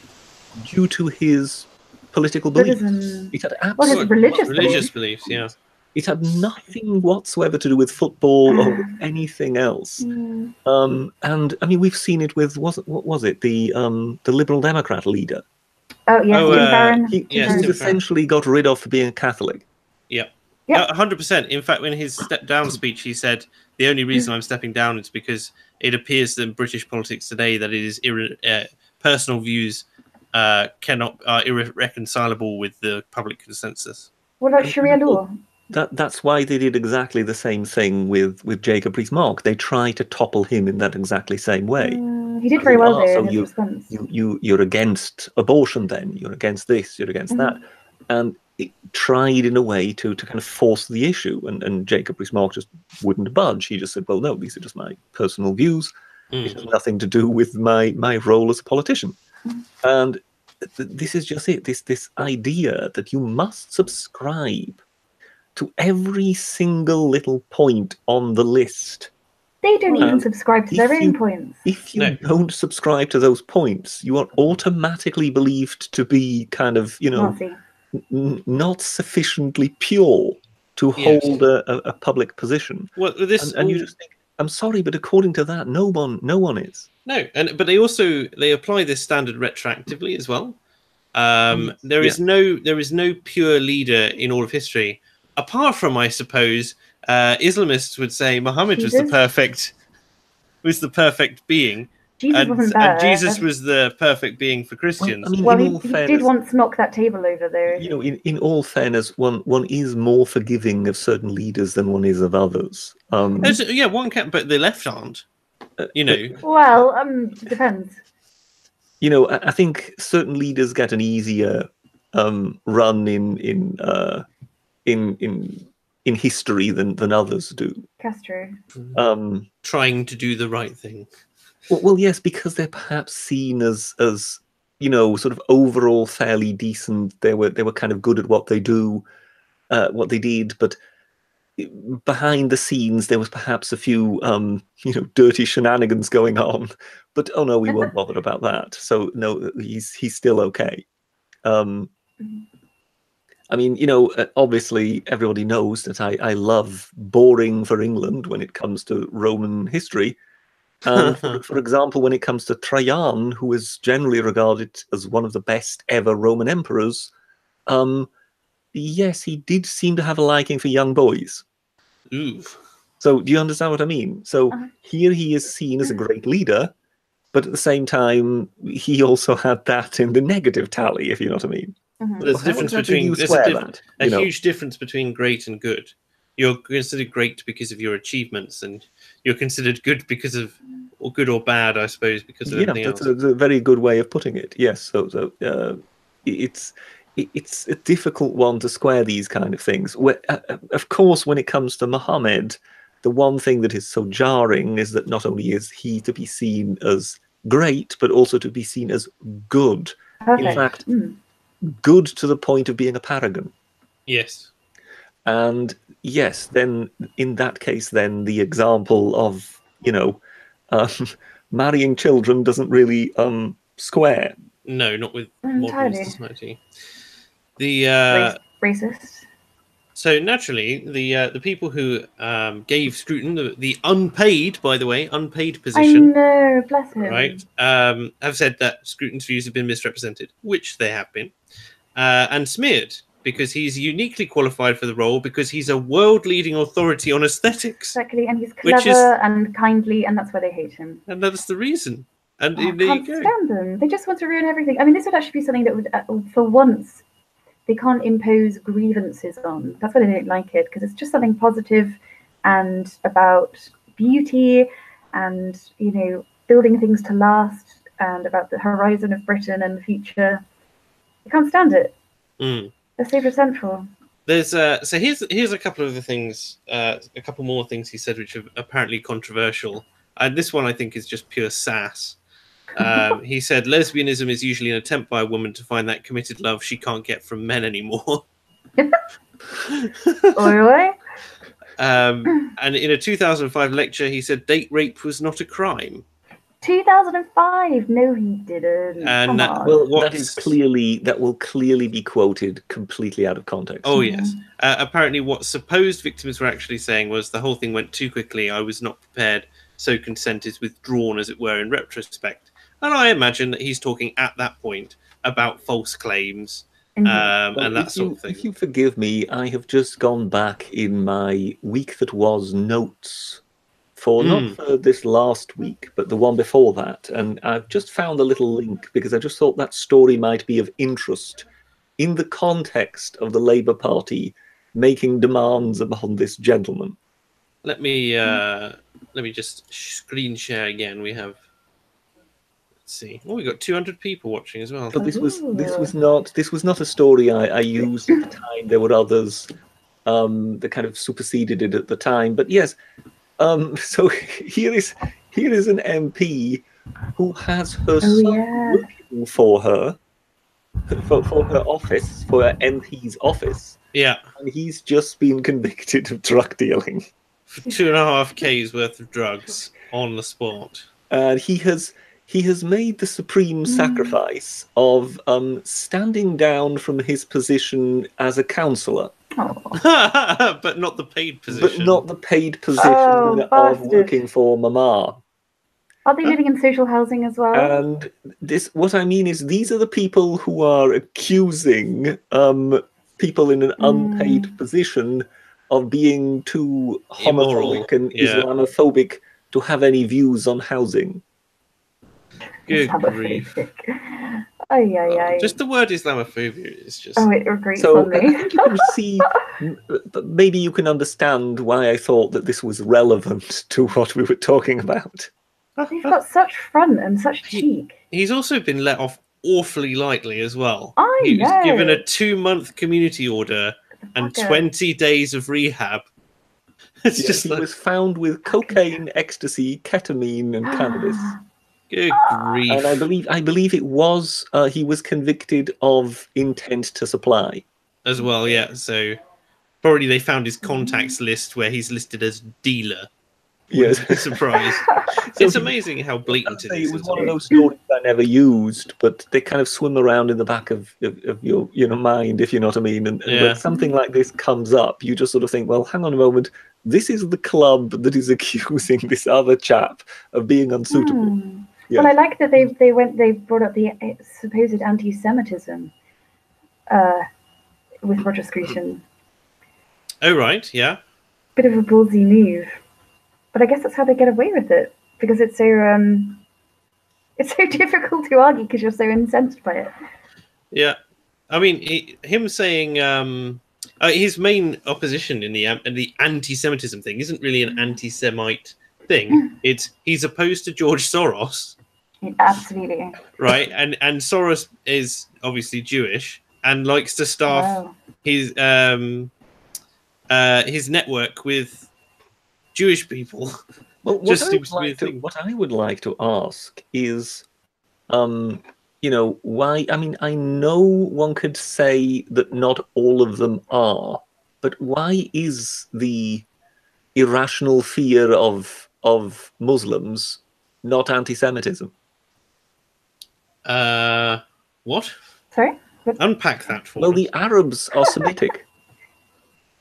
due to his political beliefs. It had religious beliefs, yeah. It had nothing whatsoever to do with football or with anything else. And I mean, we've seen it with what was it? The Liberal Democrat leader. Oh yes, he was essentially got rid of for being a Catholic. Yeah. 100%. In fact, when his step down speech, he said, the only reason I'm stepping down is because it appears in British politics today that it is personal views are irreconcilable with the public consensus. What about Sharia law? That's why they did exactly the same thing with Jacob Rees-Mogg. They tried to topple him in that exactly same way. He did very well there in his response. You're against abortion then, you're against this, you're against that. And it tried in a way to kind of force the issue, and Jacob Rees-Mogg just wouldn't budge. He just said, well, no, these are just my personal views. It has nothing to do with my role as a politician. And this is just it, this idea that you must subscribe to every single little point on the list. They don't even subscribe to their own points. If you don't subscribe to those points, you are automatically believed to be kind of, not sufficiently pure to hold a public position. Well, and you just think, I'm sorry, but according to that, no one is. No, but they apply this standard retroactively as well. There is no pure leader in all of history, apart from, I suppose, Islamists would say Muhammad was the perfect being. And Jesus was the perfect being for Christians. Well, he did once knock that table over there. In all fairness, one is more forgiving of certain leaders than one is of others. One can, but the left aren't. Well, it depends. I think certain leaders get an easier run in history than others do. Castro. Trying to do the right thing. Well, yes, because they're perhaps seen as sort of overall fairly decent. They were kind of good at what they did, but behind the scenes there was perhaps a few dirty shenanigans going on. But oh no, we won't bother about that. So no, he's still okay. I mean, obviously everybody knows that I love boring for England when it comes to Roman history. And for example, when it comes to Trajan, who is generally regarded as one of the best ever Roman emperors, yes, he did seem to have a liking for young boys. Ooh. So do you understand what I mean? So here he is seen as a great leader, but at the same time, he also had that in the negative tally, if you know what I mean. There's a huge difference between great and good. You're considered great because of your achievements, and you're considered good because of, or good or bad, I suppose, because of everything else. That's a very good way of putting it. Yes, so it's a difficult one to square these kind of things. Of course, when it comes to Muhammad, the one thing that is so jarring is that not only is he to be seen as great, but also to be seen as good. Perfect. In fact, good to the point of being a paragon. Yes. And yes, then in that case, then the example of marrying children doesn't really square. No, not with modern society. The racist. So naturally, the people who gave Scruton the unpaid, by the way, unpaid position. I know, bless him. Right, have said that Scruton's views have been misrepresented, which they have been, and smeared because he's uniquely qualified for the role because he's a world-leading authority on aesthetics. Exactly, and he's clever and kindly, and that's why they hate him. And that's the reason. And I can't stand them. They just want to ruin everything. I mean, this would actually be something that would, for once, they can't impose grievances on. That's why they don't like it, because it's just something positive and about beauty and, you know, building things to last and about the horizon of Britain and the future. They can't stand it. They're so resentful. There's so here's a couple of the things, a couple more things he said which are apparently controversial. And this one I think is just pure sass. He said lesbianism is usually an attempt by a woman to find that committed love she can't get from men anymore. Oi. And in a 2005 lecture, he said date rape was not a crime. 2005? No, he didn't. And Come on. Well, that will clearly be quoted completely out of context. Oh yes. Apparently, what supposed victims were actually saying was the whole thing went too quickly. I was not prepared, so consent is withdrawn, as it were, in retrospect. And I imagine that he's talking at that point about false claims and that sort of thing. If you forgive me, I have just gone back in my week that was notes for not for this last week, but the one before that. And I've just found a little link because I just thought that story might be of interest in the context of the Labour Party making demands upon this gentleman. Let me just screen share again. We have, let's see. Oh, we got 200 people watching as well. But this was not a story I used at the time. There were others that kind of superseded it at the time. But yes, so here is an MP who has her son working for her for her office, for her MP's office. Yeah, and he's just been convicted of drug dealing. For 2.5 K's worth of drugs on the spot. And he has made the supreme sacrifice of standing down from his position as a counsellor. But not the paid position. But not the paid position of working for Mama. Are they living in social housing as well? And what I mean is, these are the people who are accusing people in an unpaid position of being too homophobic and Islamophobic to have any views on housing. Good grief. Just the word Islamophobia is just... Oh, it grates on me. I think you can see, maybe you can understand why I thought that this was relevant to what we were talking about. They've got such front and such cheek. He's also been let off awfully lightly as well. He was given a 2-month community order and 20 days of rehab. It's just he was found with cocaine, ecstasy, ketamine, and cannabis. Good grief! And I believe it was he was convicted of intent to supply as well. Yeah, so probably they found his contacts list where he's listed as dealer. Yes, surprise. It's amazing how blatant it is. It was one of those stories I never used, but they kind of swim around in the back of your mind, if you know what I mean. And when something like this comes up, you just sort of think, well, hang on a moment. This is the club that is accusing this other chap of being unsuitable. Well, I like that they brought up the supposed anti-Semitism with Roger Scruton. Oh right, yeah. Bit of a ballsy move, but I guess that's how they get away with it because it's so difficult to argue because you're so incensed by it. Yeah, I mean, him saying his main opposition in the anti-Semitism thing isn't really an anti-Semite thing. It's he's opposed to George Soros. Absolutely. Right, and Soros is obviously Jewish and likes to staff his network with Jewish people. Well, what I would like to ask is, why? I mean, I know one could say that not all of them are, but why is the irrational fear of Muslims not anti-Semitism? What? Sorry? Unpack that for Well, us. the Arabs are Semitic.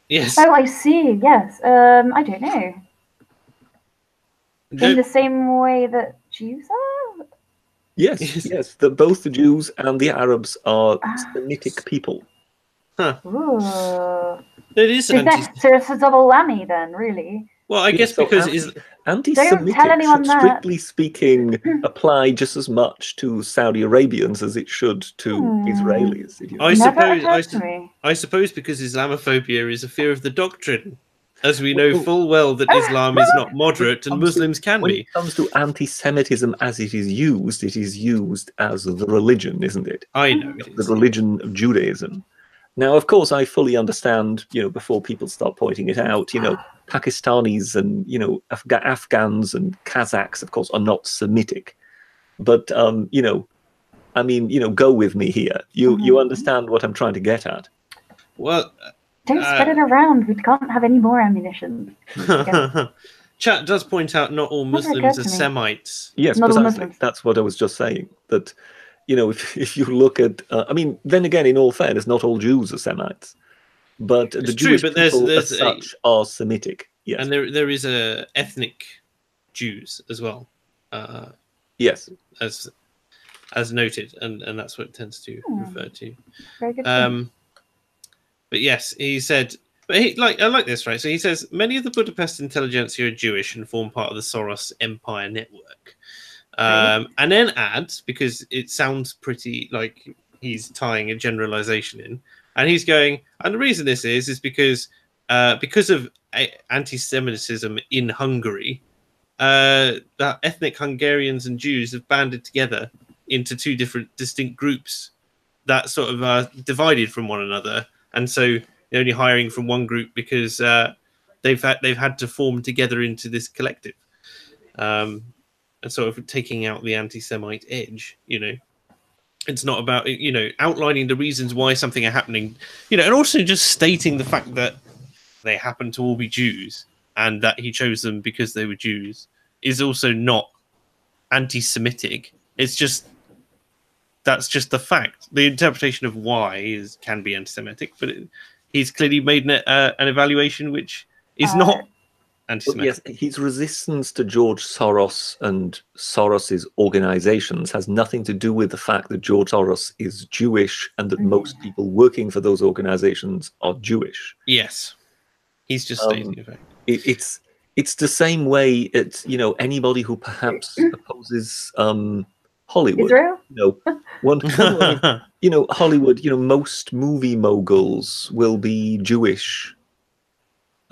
Yes. Oh, I see. Yes. I don't know. In the same way that Jews are? Yes. Both the Jews and the Arabs are Semitic people. Huh. Ooh. It is So it's a double whammy then, really. Well, I guess because anti-Semitic tell anyone that. strictly speaking, apply just as much to Saudi Arabians as it should to Israelis. I suppose because Islamophobia is a fear of the doctrine, as we know full well that Islam is not moderate and Muslims can be. When it comes to anti-Semitism as it is used as the religion, isn't it? I know it is. The religion of Judaism. Now, of course, I fully understand, before people start pointing it out, Pakistanis and, Afghans and Kazakhs, of course, are not Semitic. But, go with me here. You understand what I'm trying to get at. Well, don't spread it around. We can't have any more ammunition. Chat does point out not all Muslims are Semites. Yes, not precisely. That's what I was just saying. That, if you look at, then again, in all fairness, not all Jews are Semites, but the Jewish people as such are Semitic. Yes, and there is a ethnic Jews as well. Yes, as noted, and that's what it tends to refer to. Very good. But yes, he said. But I like this, right? So he says many of the Budapest intelligentsia are Jewish and form part of the Soros Empire network. And then adds, because it sounds pretty like he's tying a generalization in, and he's going, and the reason this is because of anti-Semitism in Hungary, that ethnic Hungarians and Jews have banded together into two different distinct groups that sort of are divided from one another, and so they're only hiring from one group because they've had to form together into this collective. And sort of taking out the anti-Semite edge, it's not about outlining the reasons why something are happening, and also just stating the fact that they happen to all be Jews and that he chose them because they were Jews is also not anti-Semitic. It's just that's just the fact. The interpretation of why can be anti-Semitic, but he's clearly made an evaluation which is not. Yes, his resistance to George Soros and Soros's organizations has nothing to do with the fact that George Soros is Jewish and that most people working for those organizations are Jewish. Yes, he's just stating the fact. It's the same way. It's anybody who perhaps opposes Hollywood. Israel? Hollywood. Most movie moguls will be Jewish.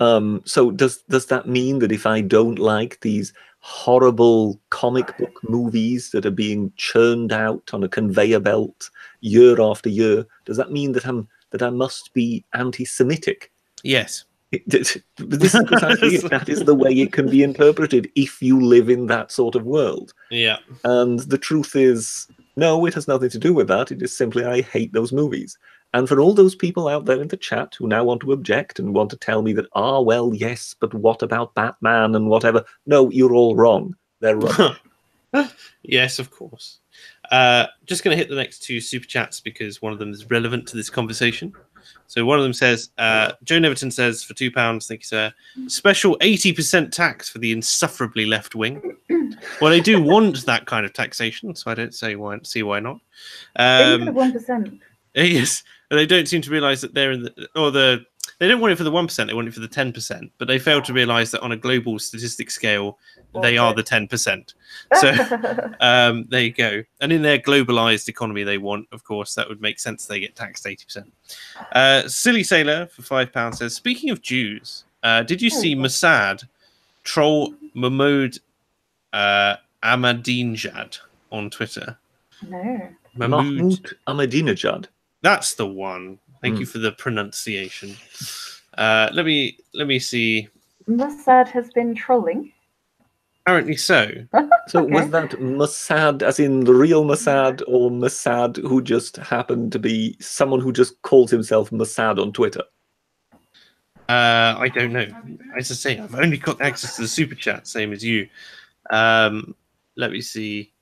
So does that mean that if I don't like these horrible comic book movies that are being churned out on a conveyor belt year after year, does that mean that I must be anti-Semitic? Yes. This is precisely it. That is the way it can be interpreted if you live in that sort of world. Yeah. And the truth is, no, it has nothing to do with that. It is simply I hate those movies. And for all those people out there in the chat who now want to object and want to tell me that, well, yes, but what about Batman and whatever? No, you're all wrong. They're rubbish. Yes, of course. Just going to hit the next two super chats because one of them is relevant to this conversation. So one of them says, Joe Neverton says, for £2, thank you, sir, special 80% tax for the insufferably left wing. Well, they do want that kind of taxation, so I don't see why not. 1%. Yes, they don't seem to realise that they're they don't want it for the 1%, they want it for the 10%, but they fail to realise that on a global statistic scale, they are the 10%. So there you go. And in their globalised economy they want, of course, that would make sense they get taxed 80%. Silly Sailor for £5 says, speaking of Jews, did you see Mossad troll Mahmoud Ahmadinejad on Twitter? No. Mahmoud Ahmadinejad. That's the one. Thank you for the pronunciation. Let me see. Mossad has been trolling. Apparently so. So was that Mossad, as in the real Mossad, or Mossad who just happened to be someone who just calls himself Mossad on Twitter? I don't know. As I say, I've only got access to the super chat, same as you. Let me see.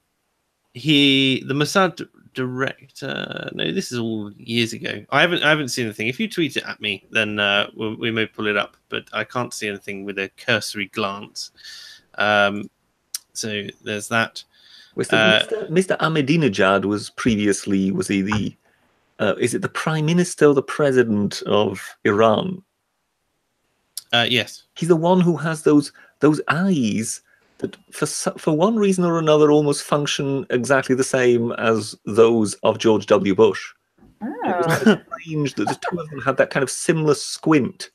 The Mossad director. No, this is all years ago. I haven't seen anything. If you tweet it at me, then we may pull it up. But I can't see anything with a cursory glance. So there's that. Mr. Ahmadinejad was he is it the Prime Minister or the President of Iran? Yes. He's the one who has those eyes that, for one reason or another, almost function exactly the same as those of George W. Bush. Oh. It was kind of strange that the two of them had that kind of similar squint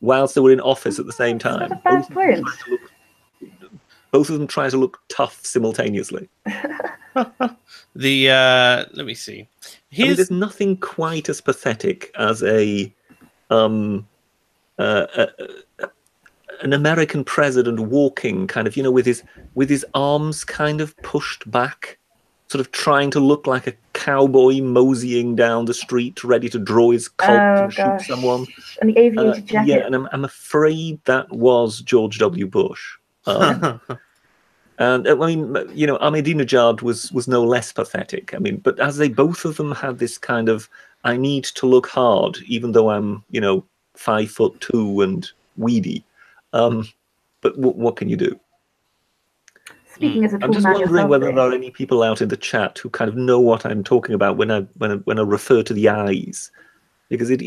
whilst they were in office at the same time. Both of them try to look tough simultaneously. Let me see. I mean, there's nothing quite as pathetic as an American president walking kind of, with his arms kind of pushed back, sort of trying to look like a cowboy moseying down the street, ready to draw his Colt and shoot someone. And the aviator jacket. Yeah, and I'm afraid that was George W. Bush. And I mean, Ahmadinejad was no less pathetic. I mean, but as they both of them had this kind of, I need to look hard, even though I'm, 5'2" and weedy. But what can you do? Speaking as a I'm just wondering whether there are any people out in the chat who kind of know what I'm talking about when I refer to the eyes, because it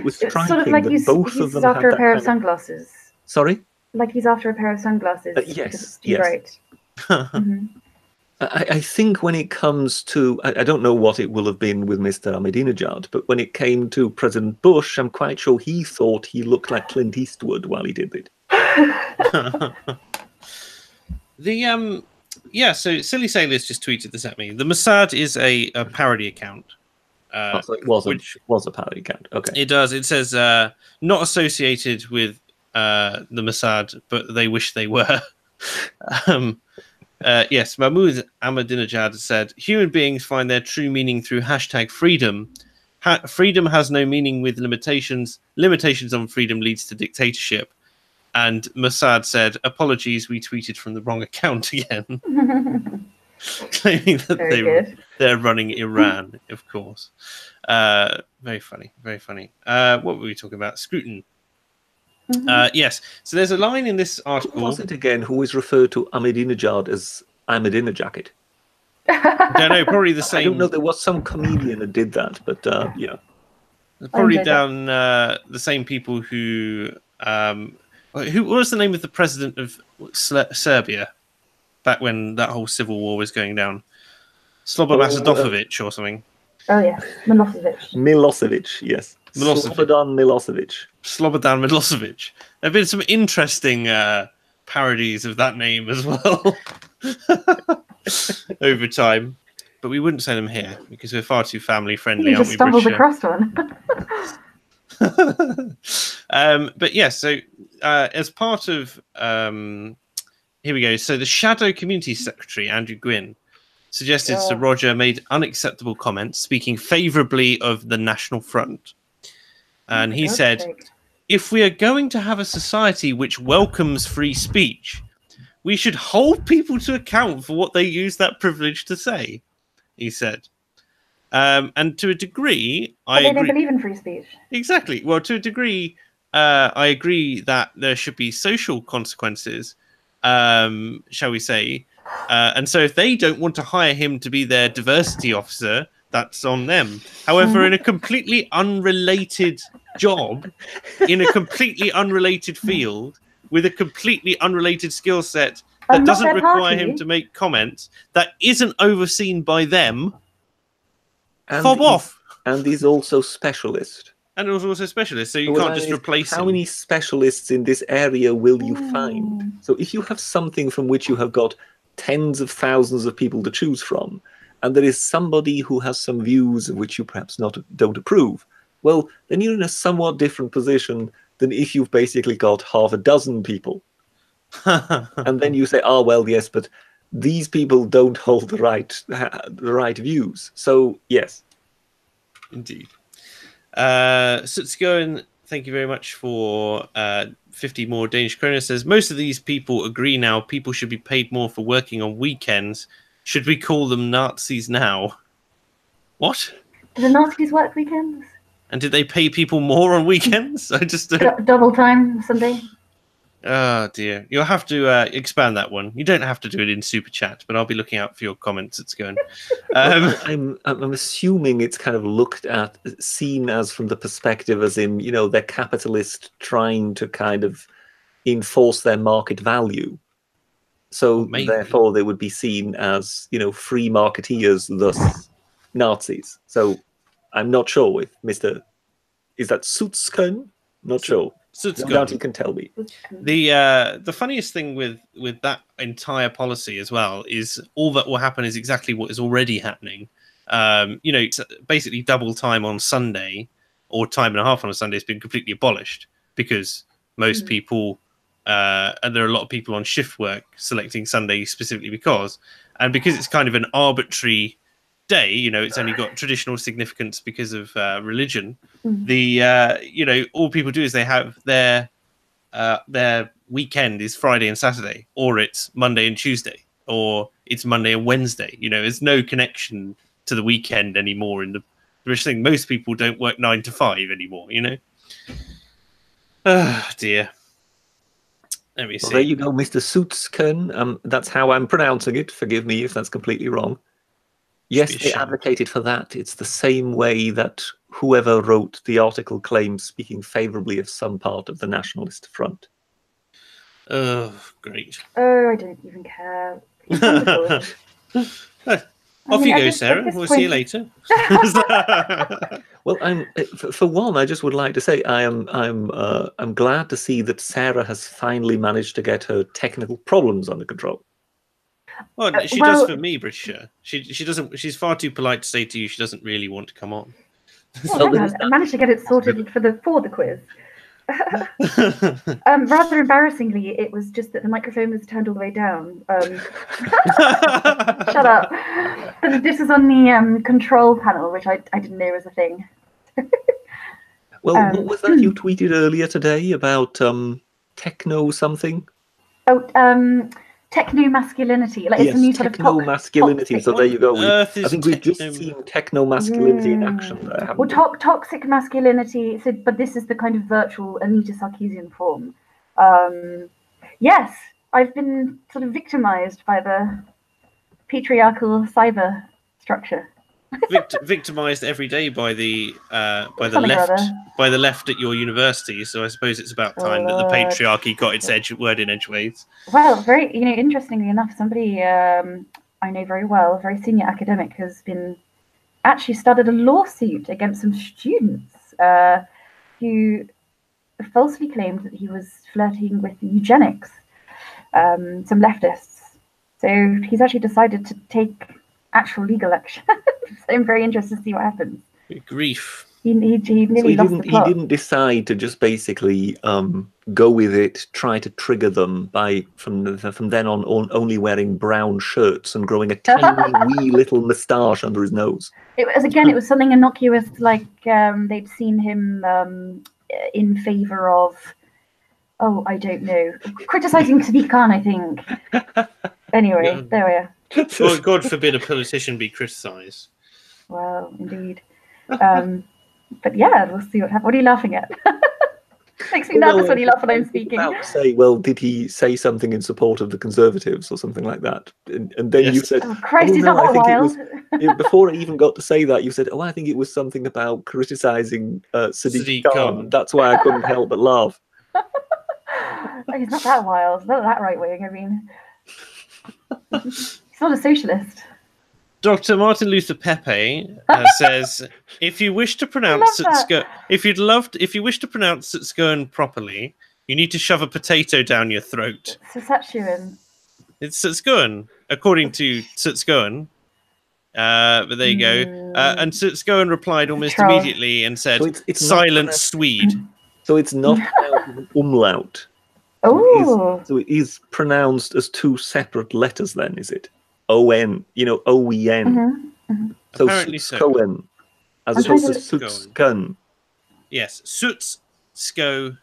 was striking sort of like that both of them after had a pair of sunglasses. Sorry? Like he's after a pair of sunglasses. Yes. Right. Mm-hmm. I think when it comes to, I don't know what it will have been with Mr. Ahmadinejad, but when it came to President Bush, I'm quite sure he thought he looked like Clint Eastwood while he did it. So Silly Sailors just tweeted this at me. The Mossad is a parody account. So it was a parody account. Okay. It does. It says not associated with the Mossad, but they wish they were. Yes, Mahmoud Ahmadinejad said, human beings find their true meaning through #freedom. Freedom has no meaning with limitations. Limitations on freedom leads to dictatorship. And Mossad said, apologies, we tweeted from the wrong account again. Claiming that they're running Iran, of course. Very funny, very funny. What were we talking about? Scruton. Yes. So there's a line in this article. Who was it again who is referred to Ahmadinejad as Ahmadinejad? I don't know, probably the same. I don't know, there was some comedian that did that, but yeah. Probably down the same people who what was the name of the president of Serbia back when that whole civil war was going down? Slobodan Milosevic or something. Oh, yeah. Milosevic, yes. Slobodan Milosevic. Slobodan Milosevic. There have been some interesting parodies of that name as well over time. But we wouldn't say them here because we're far too family friendly, aren't we? Stumbled across one. But yeah, so as part of here we go. So the Shadow Community Secretary, Andrew Gwynn, suggested Sir Roger made unacceptable comments speaking favourably of the National Front. And he said, if we are going to have a society which welcomes free speech, we should hold people to account for what they use that privilege to say, he said. And to a degree, I agree. They don't believe in free speech. Exactly. Well, to a degree, I agree that there should be social consequences, shall we say. And so if they don't want to hire him to be their diversity officer, that's on them. However, in a completely unrelated job, in a completely unrelated field, with a completely unrelated skill set that doesn't require him to make comments, that isn't overseen by them, fob off. And he's also specialist. And it was also specialist, so you can't just replace him. How many specialists in this area will you find? So if you have something from which you have got tens of thousands of people to choose from, and there is somebody who has some views of which you perhaps don't approve, well, then you're in a somewhat different position than if you've basically got half a dozen people. And then you say, oh, well, yes, but these people don't hold the right views. So, yes. Indeed. Sutskoen, thank you very much for 50 more Danish kroner. Says, most of these people agree now people should be paid more for working on weekends. Should we call them Nazis now? What? Do the Nazis work weekends? And did they pay people more on weekends? I just don't... Double time Sunday? Oh dear, you'll have to expand that one. You don't have to do it in super chat, but I'll be looking out for your comments. It's going. Well, I'm assuming it's kind of seen as from the perspective as in, they're capitalist trying to kind of enforce their market value. So therefore they would be seen as, free marketeers, thus Nazis. So I'm not sure if is that Scruton? Not sure. No doubt you can tell me. The funniest thing with that entire policy as well is all that will happen is exactly what is already happening. It's basically double time on Sunday or time and a half on a Sunday has been completely abolished because most people, and there are a lot of people on shift work selecting Sunday specifically because it's kind of an arbitrary day, it's only got traditional significance because of religion. All people do is they have their weekend is Friday and Saturday, or it's Monday and Tuesday, or it's Monday and Wednesday. There's no connection to the weekend anymore in the British thing. Most people don't work 9 to 5 anymore. Oh dear. Let me see. Well, there you go, Mr. Scruton. That's how I'm pronouncing it. Forgive me if that's completely wrong. Yes, they advocated for that. It's the same way that whoever wrote the article claims speaking favourably of some part of the Nationalist Front. Oh, great. Oh, I don't even care. Off you go, Sarah. We'll see you later. Well, for one, I just would like to say I'm glad to see that Sarah has finally managed to get her technical problems under control. Well, she does for me, Britisha. She doesn't. She's far too polite to say to you she doesn't really want to come on. Well, I managed to get it sorted for the quiz. Rather embarrassingly, it was just that the microphone was turned all the way down. Shut up. This is on the control panel, which I didn't know was a thing. Well, what was that you tweeted earlier today about techno something? Oh, techno-masculinity. Like, yes, it's a new sort of techno-masculinity. So there you go. I think we've just seen techno-masculinity in action there, haven't we? Toxic masculinity. So, but this is the kind of virtual Anita Sarkeesian form. Yes, I've been sort of victimized by the patriarchal cyber structure. Victimized every day by the left at your university. So I suppose it's about time that the patriarchy got its word in edgeways. Well, very interestingly enough, somebody I know very well, a very senior academic, has been actually started a lawsuit against some students who falsely claimed that he was flirting with eugenics, some leftists. So he's actually decided to take actual legal action. So I'm very interested to see what happens. Grief. He nearly lost the plot. He didn't decide to just basically go with it, try to trigger them by from then on only wearing brown shirts and growing a tiny wee little moustache under his nose. It was something innocuous, like they'd seen him in favour of, I don't know, criticising Sadiq Khan, I think. Anyway, there we are. Well, God forbid a politician be criticised. Well, indeed. But yeah, we'll see what happens. What are you laughing at? Makes me nervous when you laugh when I'm speaking. Say, well, did he say something in support of the Conservatives or something like that? And then you said, "Oh Christ, is that wild?" Before I even got to say that, you said, "Oh, I think it was something about criticising Sadiq Khan." That's why I couldn't help but laugh. He's not that wild. Not that right wing. I mean, he's not a socialist. Dr. Martin Luther Pepe says, "If you wish to pronounce if you wish to pronounce Scruton properly, you need to shove a potato down your throat." Saskatchewan. It's Scruton, according to Scruton. But there you go. And Scruton replied almost immediately and said, it's "Silent Swede." So it's not an umlaut. Oh. So it is pronounced as two separate letters then, is it? O-N, O-E-N. So apparently Scruton, as opposed to Scruton. Yes, Scruton.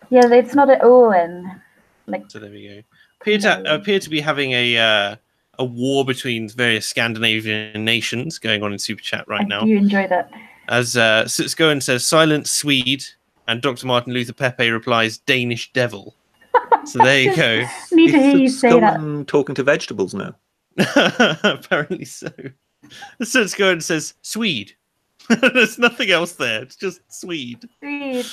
Yeah, it's not an O-N. So there we go. Appear to be having a war between various Scandinavian nations going on in Super Chat right now. You enjoy that. As Scruton says, "Silent Swede," and Dr. Martin Luther Pepe replies, "Danish devil." So there you go. Need to hear you say that. Talking to vegetables now. Apparently so. So it's going and says Swede. There's nothing else there. It's just Swede. Swede.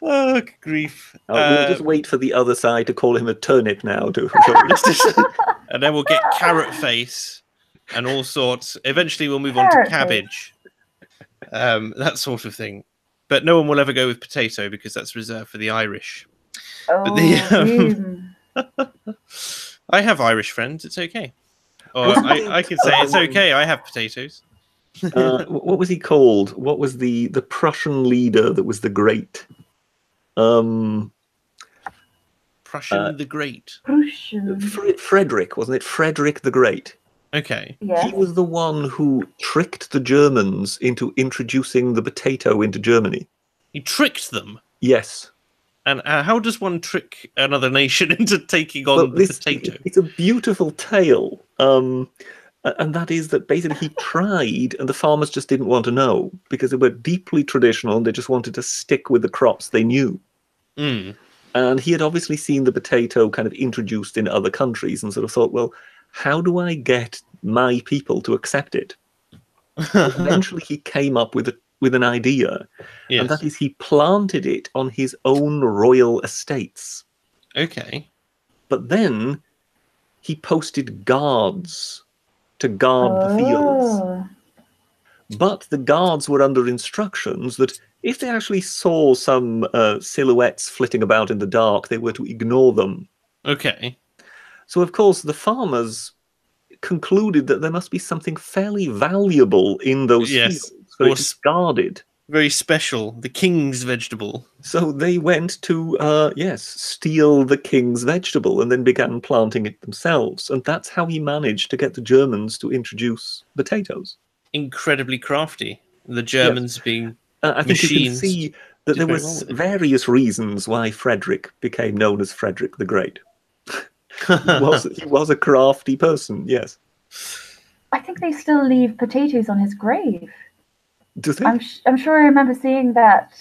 Oh, good grief. We'll just wait for the other side to call him a turnip now. And then we'll get carrot face and all sorts. Eventually we'll move on to cabbage. That sort of thing. But no one will ever go with potato because that's reserved for the Irish. Oh, but I have Irish friends. It's okay. Or I can say it's okay. I have potatoes. What was he called? What was the Prussian leader that was the great? Prussian the Great. Frederick, wasn't it? Frederick the Great. Okay. Yes. He was the one who tricked the Germans into introducing the potato into Germany. He tricked them? Yes. And how does one trick another nation into taking on the potato? It's a beautiful tale. And that is that basically he tried and the farmers just didn't want to know because they were deeply traditional and they just wanted to stick with the crops they knew. Mm. And he had obviously seen the potato kind of introduced in other countries and sort of thought, well, how do I get my people to accept it? Eventually he came up with an idea, and that is he planted it on his own royal estates. Okay. But then he posted guards to guard the fields. But the guards were under instructions that if they actually saw some silhouettes flitting about in the dark, they were to ignore them. Okay. So, of course, the farmers concluded that there must be something fairly valuable in those fields. So it was guarded. Very special. The king's vegetable. So they went to, steal the king's vegetable and then began planting it themselves. And that's how he managed to get the Germans to introduce potatoes. Incredibly crafty. The Germans being I think you can see that there was various reasons why Frederick became known as Frederick the Great. He was a crafty person, yes. I think they still leave potatoes on his grave. Do they? I'm sure I remember seeing that.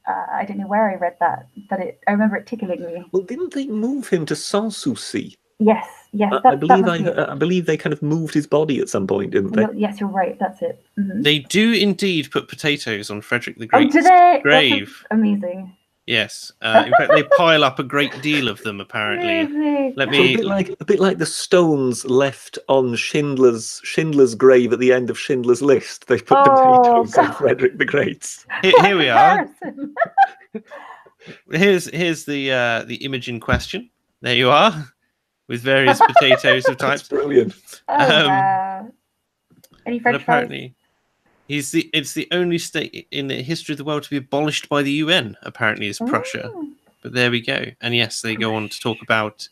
I don't know where I read that, but I remember it tickling me. Well, didn't they move him to Sanssouci? Yes. I believe they kind of moved his body at some point, didn't they? Yes, you're right. That's it. Mm-hmm. They do indeed put potatoes on Frederick the Great's grave. Amazing. Yes, in fact, they pile up a great deal of them. Apparently, a bit like the stones left on Schindler's grave at the end of Schindler's List. They put potatoes on Frederick the Great's. Here we are. Here's the image in question. There you are, with various potatoes of types. That's brilliant. Any French apparently. It's the only state in the history of the world to be abolished by the UN, apparently, is Prussia. But there we go. And yes, they go on to talk about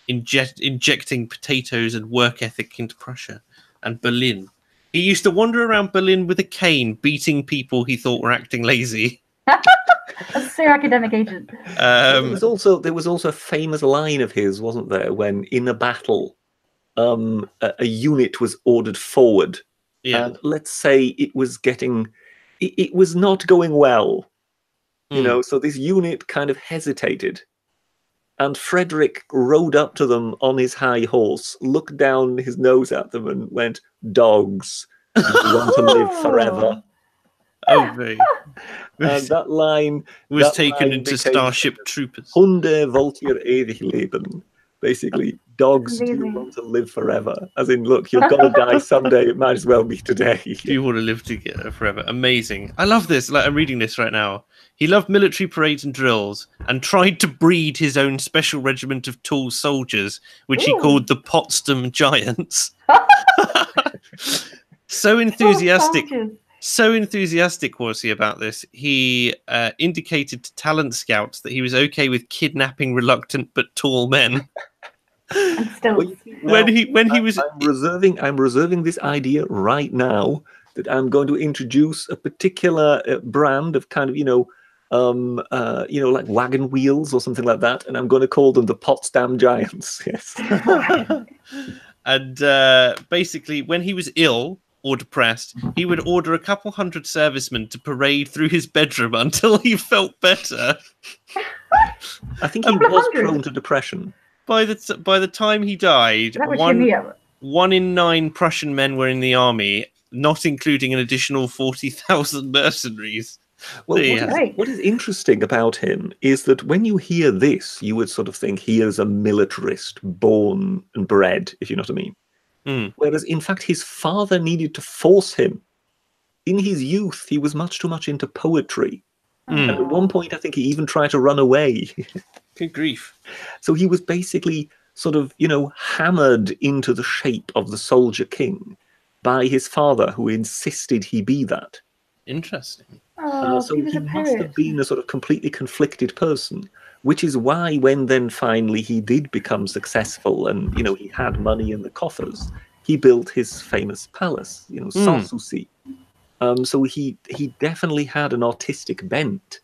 injecting potatoes and work ethic into Prussia and Berlin. He used to wander around Berlin with a cane, beating people he thought were acting lazy. A so academic agent. There was also a famous line of his, wasn't there, when in a battle, a unit was ordered forward. Yeah. And let's say it was not going well, you know, so this unit kind of hesitated. And Frederick rode up to them on his high horse, looked down his nose at them and went, "Dogs, you want to live forever." Oh, very. And that line was taken into Starship Troopers. Hunde wollt ihr ewig leben. Basically, dogs do want to live forever. As in, look, you're going to die someday. It might as well be today. Do you want to live together forever? Amazing. I love this. Like, I'm reading this right now. He loved military parades and drills and tried to breed his own special regiment of tall soldiers, which he called the Potsdam Giants. So enthusiastic was he about this. He indicated to talent scouts that he was okay with kidnapping reluctant but tall men. And still, when he was, I'm reserving this idea right now that I'm going to introduce a particular brand of kind of like wagon wheels or something like that, and I'm going to call them the Potsdam Giants. Yes. And basically, when he was ill or depressed, he would order a couple hundred servicemen to parade through his bedroom until he felt better. I think he was prone to depression. By the time he died, That would cheer me up. 1 in 9 Prussian men were in the army, not including an additional 40,000 mercenaries. Well, what is interesting about him is that when you hear this, you would sort of think he is a militarist born and bred, if you know what I mean. Whereas, in fact, his father needed to force him. In his youth, he was much too much into poetry. And at one point, I think he even tried to run away. Good grief. So he was basically sort of, hammered into the shape of the soldier king by his father, who insisted he be that. Interesting. So he must have been a sort of completely conflicted person, which is why when then finally he did become successful and, he had money in the coffers, he built his famous palace, Sanssouci. So he definitely had an artistic bent,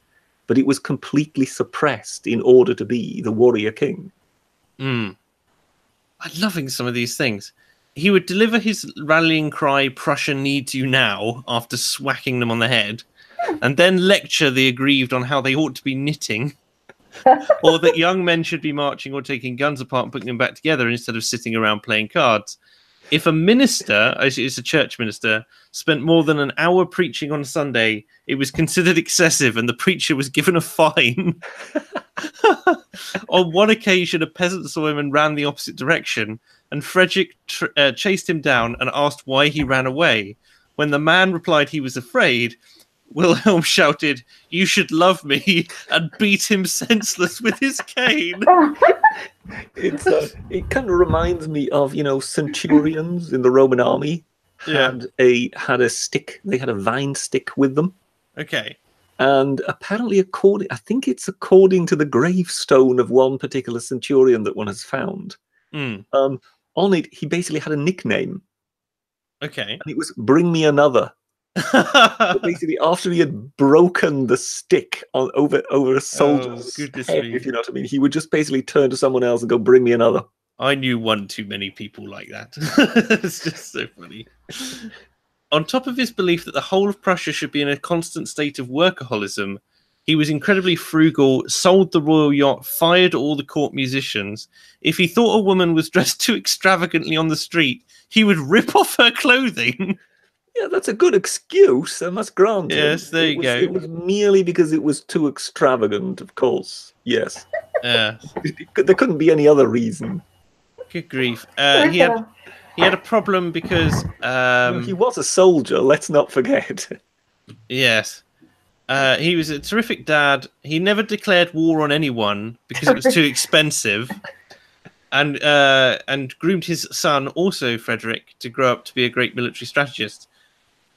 but it was completely suppressed in order to be the warrior king. I'm loving some of these things. He would deliver his rallying cry, Prussia needs you now, after swacking them on the head, and then lecture the aggrieved on how they ought to be knitting, or that young men should be marching or taking guns apart and putting them back together instead of sitting around playing cards. If a minister, it's a church minister, spent more than an hour preaching on a Sunday, it was considered excessive and the preacher was given a fine. On one occasion, a peasant saw him and ran the opposite direction, and Frederick chased him down and asked why he ran away. When the man replied he was afraid, Wilhelm shouted, "You should love me," and beat him senseless with his cane. It kind of reminds me of centurions in the Roman army had a stick. They had a vine stick with them. Okay. And apparently, I think it's according to the gravestone of one particular centurion that one has found. On it, he basically had a nickname. Okay. And it was "Bring me another." So basically, after he had broken the stick over a soldier's head, if you know what I mean, he would just basically turn to someone else and go, "Bring me another." I knew one too many people like that. It's just so funny. On top of his belief that the whole of Prussia should be in a constant state of workaholism, he was incredibly frugal, sold the royal yacht, fired all the court musicians. If he thought a woman was dressed too extravagantly on the street, he would rip off her clothing. Yeah, that's a good excuse, I must grant it. Yes, there you go. It was merely because it was too extravagant, of course. Yes. There couldn't be any other reason. Good grief. He had a problem because... he was a soldier, let's not forget. Yes. He was a terrific dad. He never declared war on anyone because it was too expensive. And groomed his son, also Frederick, to grow up to be a great military strategist.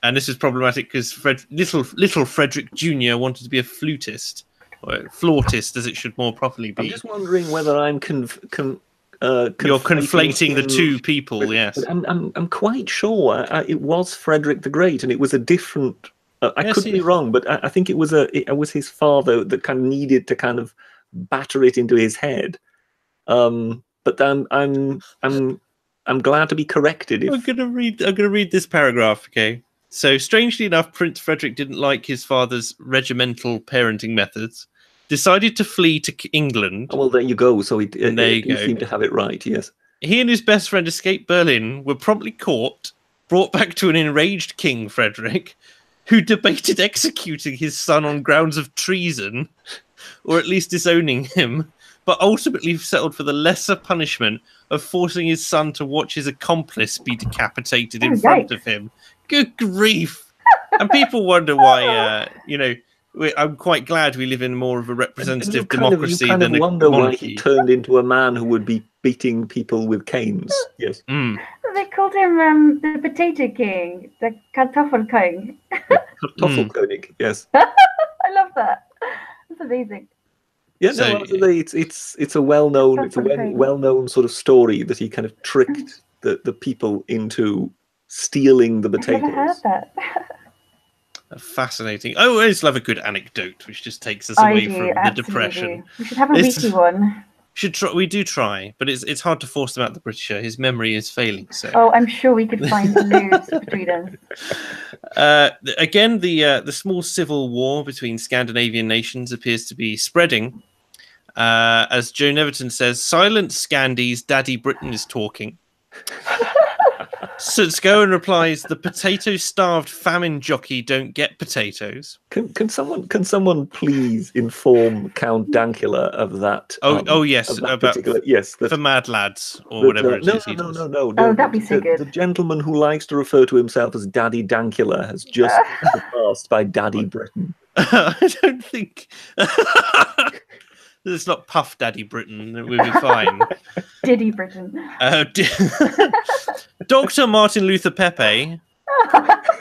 And this is problematic because little Frederick Jr. wanted to be a flutist, or flautist, as it should more properly be. I'm just wondering whether I'm you're conflating the two people. Yes, I'm quite sure it was Frederick the Great, and it was a different. I could be wrong, but I think it was his father that kind of needed to kind of batter it into his head. But I'm glad to be corrected. I'm gonna read this paragraph. Okay. So, strangely enough, Prince Frederick didn't like his father's regimental parenting methods, decided to flee to England. Oh, well, there you go. So you seem to have it right, yes. He and his best friend escaped Berlin, were promptly caught, brought back to an enraged King Frederick, who debated executing his son on grounds of treason, or at least disowning him, but ultimately settled for the lesser punishment of forcing his son to watch his accomplice be decapitated in front of him. Good grief! And people wonder why, I'm quite glad we live in more of a representative democracy than a monarchy. You wonder why he turned into a man who would be beating people with canes. Yes. They called him the Potato King, the Kartoffelkönig. Kartoffelkönig, yes. I love that. That's amazing. Yeah, it's a well-known sort of story that he kind of tricked the people into stealing the potatoes. I've never heard that. Fascinating. I always love a good anecdote, which just takes us away from the depression. We should have a weekly one. We do try, but it's hard to force them out the Britisher. His memory is failing. So. Oh, I'm sure we could find clues between us. Again, the small civil war between Scandinavian nations appears to be spreading. As Joe Neverton says, silence Scandies, Daddy Britain is talking. Scowen replies, the potato-starved famine jockey don't get potatoes. Can someone please inform Count Dankula of that? Yes, of that about particular, yes, for Mad Lads or whatever it is. No. Oh, that'd be so good. The gentleman who likes to refer to himself as Daddy Dankula has just been surpassed by Daddy Britain. I don't think. It's not Puff Daddy Britain. We'll be fine. Diddy Britain. Dr. Martin Luther Pepe,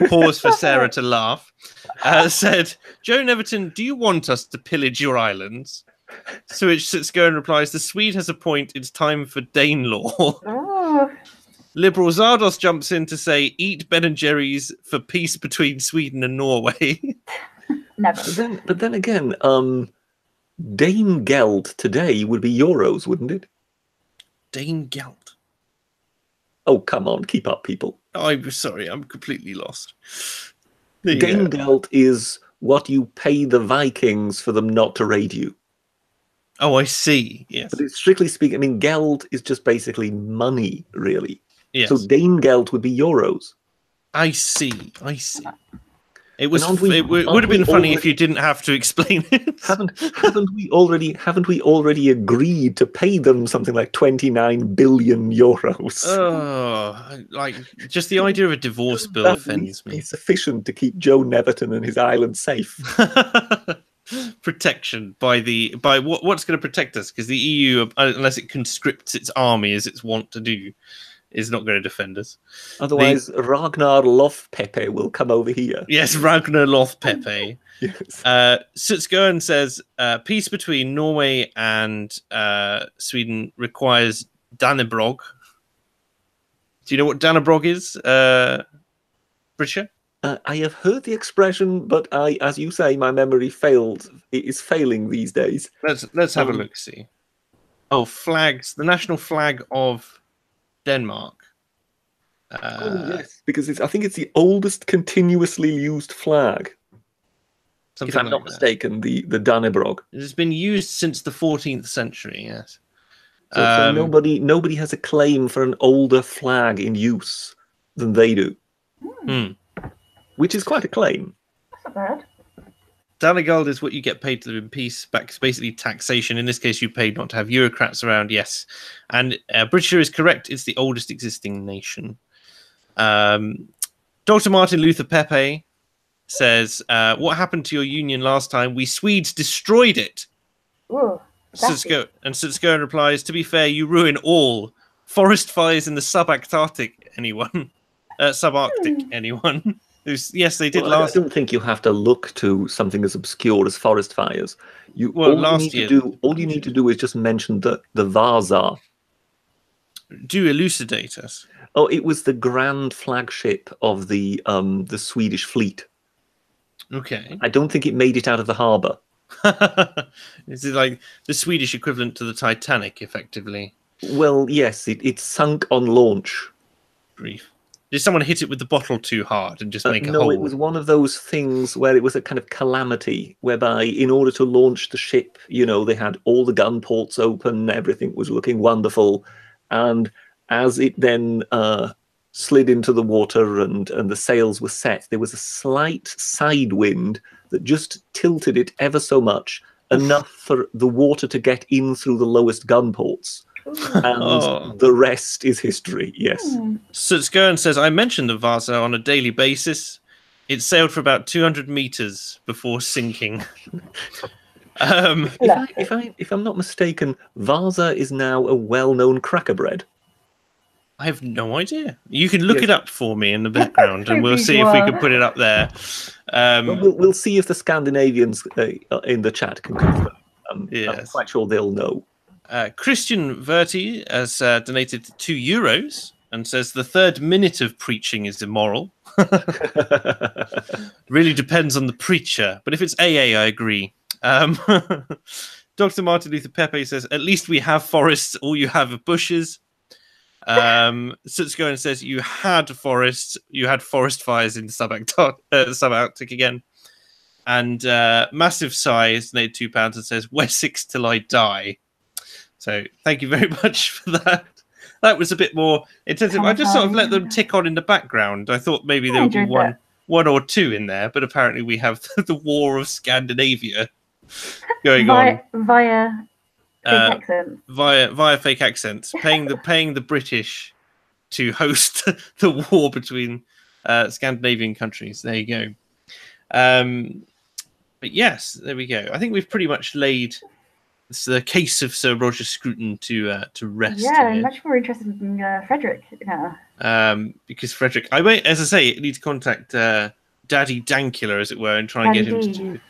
pause for Sarah to laugh, said, Joe Neverton, do you want us to pillage your islands? To which Scowen replies, the Swede has a point. It's time for Danelaw. Oh. Liberal Zardos jumps in to say, eat Ben and Jerry's for peace between Sweden and Norway. Never. But then again, Dane Geld today would be euros, wouldn't it? Dane Geld. Oh, come on, keep up, people. I'm sorry, I'm completely lost. Dane Geld is what you pay the Vikings for them not to raid you. Oh, I see. Yes. But strictly speaking, I mean, Geld is just basically money, really. Yes. So Dane Geld would be euros. I see. It would have been funny if you didn't have to explain it. Haven't we already agreed to pay them something like 29 billion euros? Oh, like just the idea of a divorce bill offends me. It's sufficient to keep Joe Neverton and his island safe. Protection by what's going to protect us? Because the EU, unless it conscripts its army as it's wont to do, is not going to defend us. Otherwise, Ragnar Lothpepe will come over here. Yes, Ragnar Lothpepe. Yes. Scowen says, peace between Norway and Sweden requires Dannebrog. Do you know what Dannebrog is, Bridger? I have heard the expression, but as you say, my memory is failing these days. Let's have a look. See. Oh, flags! The national flag of Denmark. Yes, because I think it's the oldest continuously used flag. If I'm not mistaken, the Dannebrog. It has been used since the 14th century. Yes. So nobody has a claim for an older flag in use than they do. Which is quite a claim. That's not bad. Danegeld is what you get paid to live in peace. Basically taxation. In this case, you paid not to have Eurocrats around. Yes. And Britain is correct. It's the oldest existing nation. Dr. Martin Luther Pepe says, what happened to your union last time? We Swedes destroyed it. Ooh, Scowen replies, to be fair, you ruin all. Forest fires in the subarctic, anyone? Anyone? Yes, they did last. I don't think you have to look to something as obscure as forest fires. All you need to do is just mention the Vasa. Do elucidate us. Oh, it was the grand flagship of the Swedish fleet. Okay. I don't think it made it out of the harbour. Is it like the Swedish equivalent to the Titanic, effectively? Well, yes, it sunk on launch. Brief. Did someone hit it with the bottle too hard and just make a hole? No, it was one of those things where it was a kind of calamity, whereby in order to launch the ship, they had all the gun ports open, everything was looking wonderful, and as it then slid into the water and the sails were set, there was a slight side wind that just tilted it ever so much, enough for the water to get in through the lowest gun ports. And the rest is history, yes. Scowen says, I mentioned the Vasa on a daily basis. It sailed for about 200 meters before sinking. If I'm not mistaken, Vasa is now a well-known cracker bread. I have no idea. You can look it up for me in the background, and we'll see if we can put it up there. We'll see if the Scandinavians in the chat can confirm. Yes. I'm quite sure they'll know. Christian Verti has donated €2 and says the third minute of preaching is immoral. Really depends on the preacher, but if it's AA, I agree. Dr. Martin Luther Pepe says, at least we have forests, all you have are bushes. Sutsko says, you had forest fires in the subarctic again. and massive sigh has donated £2 and says, "Wessex till I die." So thank you very much for that. That was a bit more intensive. I just sort of let them tick on in the background. I thought maybe there would be one or two in there, but apparently we have the War of Scandinavia going on via fake accents. Via fake accents, paying the British to host the war between Scandinavian countries. There you go. But yes, there we go. I think we've pretty much laid the case of Sir Roger Scruton to rest. Yeah, I'm much more interested in Frederick now. Because Frederick, I might, as I say, need to contact Daddy Dankula, as it were, and try and get him to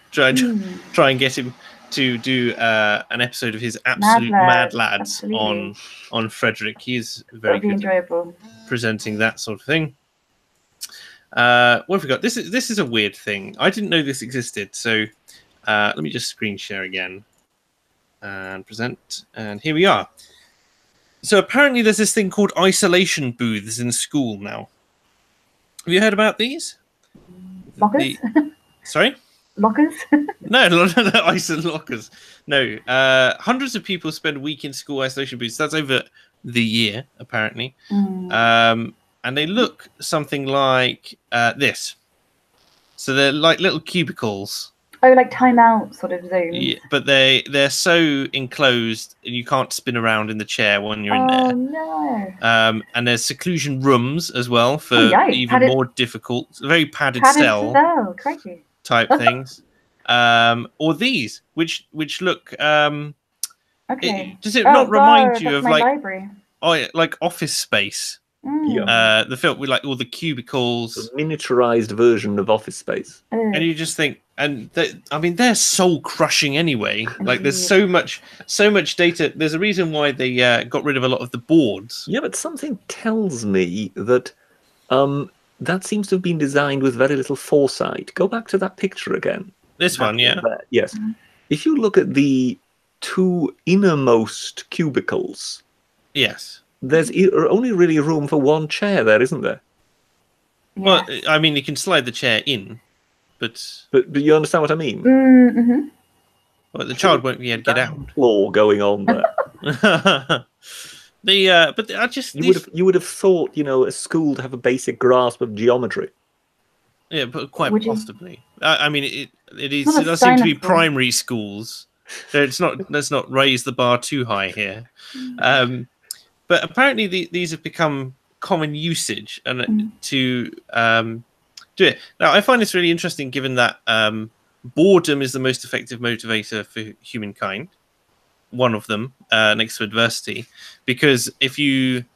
try and get him to do an episode of his absolute Mad Lads on Frederick. He's very good enjoyable presenting that sort of thing. What have we got? This is a weird thing. I didn't know this existed, so let me just screen share again and present. And here we are. So apparently there's this thing called isolation booths in school now. Have you heard about these? Lockers? Sorry? Lockers? No, lockers. No. Hundreds of people spend a week in school isolation booths. That's over the year, apparently. And they look something like this. So they're like little cubicles. Oh, like timeout sort of zones. Yeah, but they're so enclosed and you can't spin around in the chair when you're in there. Oh no. And there's seclusion rooms as well for even more difficult, very padded cell crazy type things. Or these, which look okay. Does it not remind you of like library? Like Office Space? The film with like all the cubicles, a miniaturized version of Office Space, and you just think, and they're soul crushing anyway. Like there's so much data. There's a reason why they got rid of a lot of the boards. Yeah, but something tells me that that seems to have been designed with very little foresight. Go back to that picture again. This one, yeah. Yes. If you look at the two innermost cubicles, yes. There's only really room for one chair there, isn't there? Yeah. Well, I mean, you can slide the chair in, but you understand what I mean? Mm-hmm. Well, the child won't be able to get out. Floor going on there. But I just you would have thought, a school to have a basic grasp of geometry. Yeah, but quite possibly. I mean, it is. It does seem to be primary schools. So let's not raise the bar too high here. But apparently these have become common usage and to do it. Now, I find this really interesting given that boredom is the most effective motivator for humankind. One of them, next to adversity. Because if you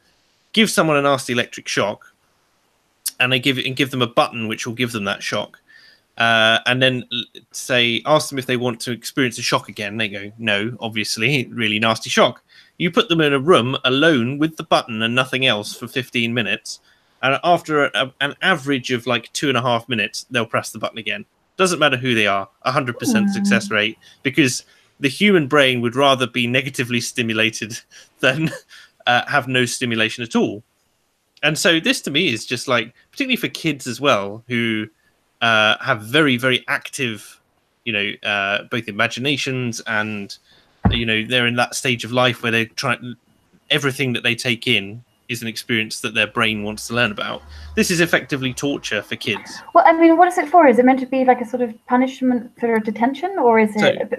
give someone a nasty electric shock and give them a button which will give them that shock, and then ask them if they want to experience a shock again, they go, no, obviously, really nasty shock. You put them in a room alone with the button and nothing else for 15 minutes, and after an average of like 2.5 minutes, they'll press the button again. Doesn't matter who they are, 100% success rate, because the human brain would rather be negatively stimulated than have no stimulation at all. And so this to me is just like, particularly for kids as well, who have very, very active, both imaginations and, they're in that stage of life where they're trying, everything that they take in is an experience that their brain wants to learn about. This is effectively torture for kids. Well, I mean, what is it for? Is it meant to be like a sort of punishment for detention, or is it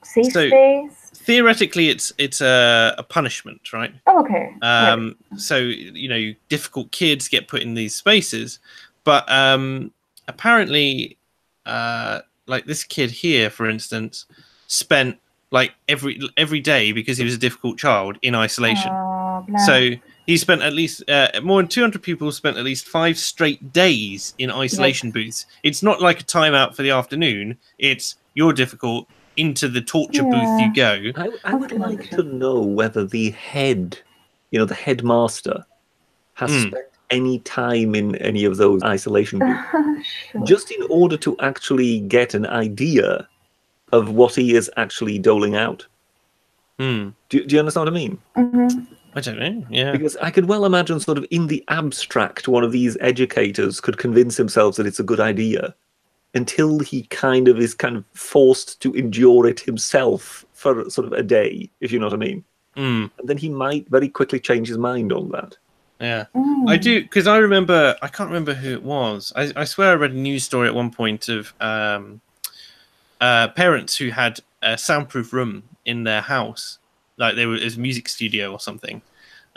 safe space? Theoretically, it's a punishment, right? Oh, okay. So difficult kids get put in these spaces, but apparently, like this kid here, for instance, spent like every day, because he was a difficult child, in isolation. So he spent at least more than 200 people spent at least 5 straight days in isolation booths. It's not like a timeout for the afternoon. It's you're difficult, into the torture booth you go. I would like to know whether the head, the headmaster, has spent any time in any of those isolation booths, just in order to actually get an idea of what he is actually doling out. Do you understand what I mean? I don't know. Yeah, because I could well imagine, sort of in the abstract, one of these educators could convince himself that it's a good idea, until he kind of forced to endure it himself for sort of a day, if you know what I mean. And then he might very quickly change his mind on that. Yeah, I do, because I remember, I can't remember who it was. I swear I read a news story at one point of parents who had a soundproof room in their house, like it was a music studio or something,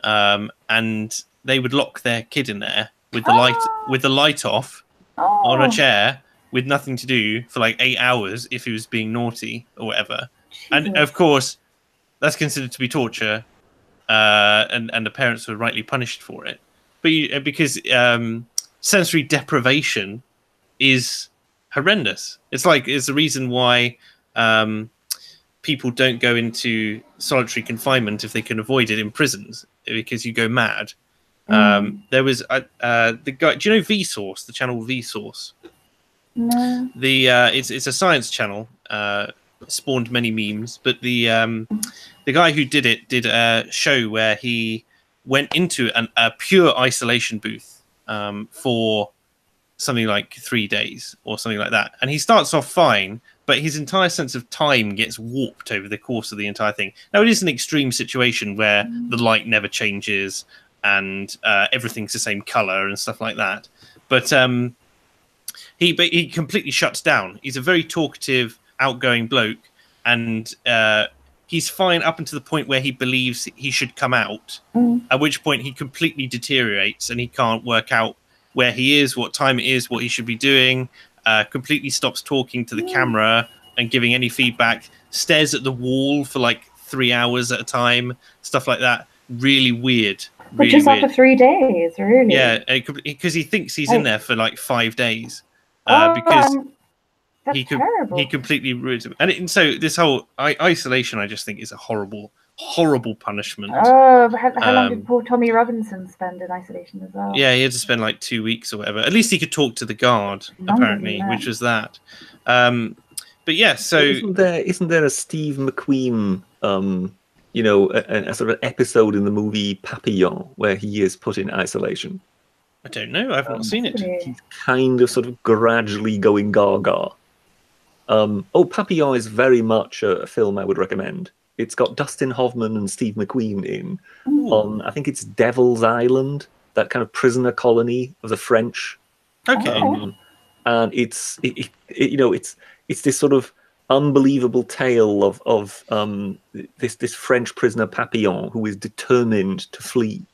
and they would lock their kid in there with the light off on a chair with nothing to do for like 8 hours if he was being naughty or whatever. Jesus. And of course, that's considered to be torture. And the parents were rightly punished for it, but because sensory deprivation is horrendous. It's the reason why people don't go into solitary confinement if they can avoid it in prisons, because you go mad. There was the guy. Do you know Vsauce, the channel Vsauce? No. It's a science channel. Spawned many memes, but the guy who did it did a show where he went into a pure isolation booth for something like 3 days or something like that, and he starts off fine, but his entire sense of time gets warped over the course of the entire thing. Now, it is an extreme situation where the light never changes and everything's the same color and stuff like that, but he completely shuts down. He's a very talkative, outgoing bloke, and he's fine up until the point where he believes he should come out, at which point he completely deteriorates and he can't work out where he is, what time it is, what he should be doing, completely stops talking to the camera and giving any feedback, stares at the wall for like 3 hours at a time, stuff like that. Really weird. But just weird. after 3 days, really? Yeah, because he thinks he's in there for like 5 days. Because that's terrible. He completely ruins him. And so this whole isolation, I just think, is a horrible, horrible punishment. Oh, but how long did poor Tommy Robinson spend in isolation as well? Yeah, he had to spend like 2 weeks or whatever. At least he could talk to the guard, apparently, which was that. But yeah, so isn't there a Steve McQueen, a sort of episode in the movie Papillon where he is put in isolation? I don't know. I've not seen it. He's kind of sort of gradually going gaga. Papillon is very much a film I would recommend. It's got Dustin Hoffman and Steve McQueen in on, I think it's Devil's Island, that kind of prisoner colony of the French. Okay. And it's this sort of unbelievable tale of this French prisoner Papillon who is determined to flee.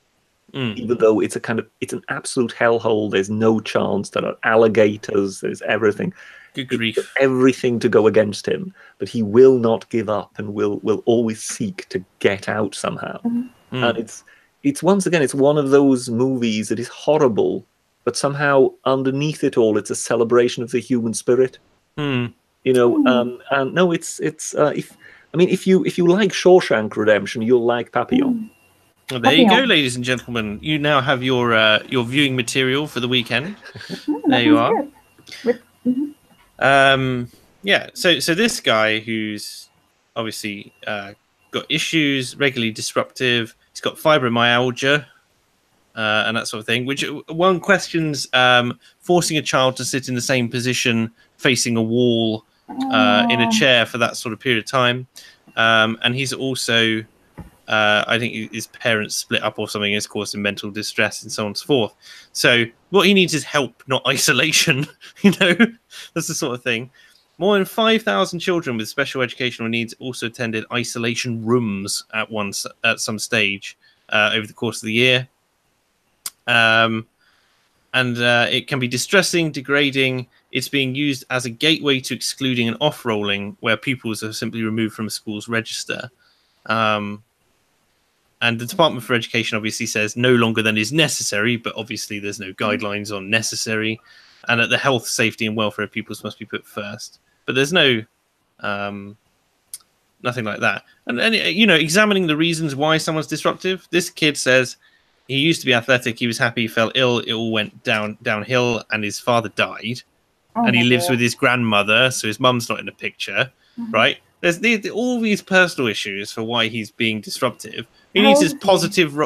Even though it's an absolute hellhole. There's no chance. There are alligators. There's everything. Good grief. Everything to go against him, but he will not give up and will always seek to get out somehow. And it's once again, it's one of those movies that is horrible, but somehow underneath it all, it's a celebration of the human spirit. And no, if you like Shawshank Redemption, you'll like Papillon. Well, there you go, ladies and gentlemen. You now have your viewing material for the weekend. There you are. So this guy who's obviously got issues, regularly disruptive. He's got fibromyalgia and that sort of thing. Which one questions forcing a child to sit in the same position, facing a wall, in a chair for that sort of period of time. And he's also. I think his parents split up or something has caused him mental distress and so on and so forth. So what he needs is help, not isolation. That's the sort of thing. More than 5,000 children with special educational needs also attended isolation rooms at some stage over the course of the year. And it can be distressing, degrading. It's being used as a gateway to excluding and off-rolling, where pupils are simply removed from a school's register. And the Department for Education obviously says no longer than is necessary, but obviously there's no guidelines on necessary, and that the health, safety, and welfare of pupils must be put first. But there's no nothing like that. And examining the reasons why someone's disruptive. This kid says he used to be athletic. He was happy. He fell ill. It all went downhill, and his father died. And he lives with his grandmother, so his mum's not in the picture, right? There's all these personal issues for why he's being disruptive. He needs his positive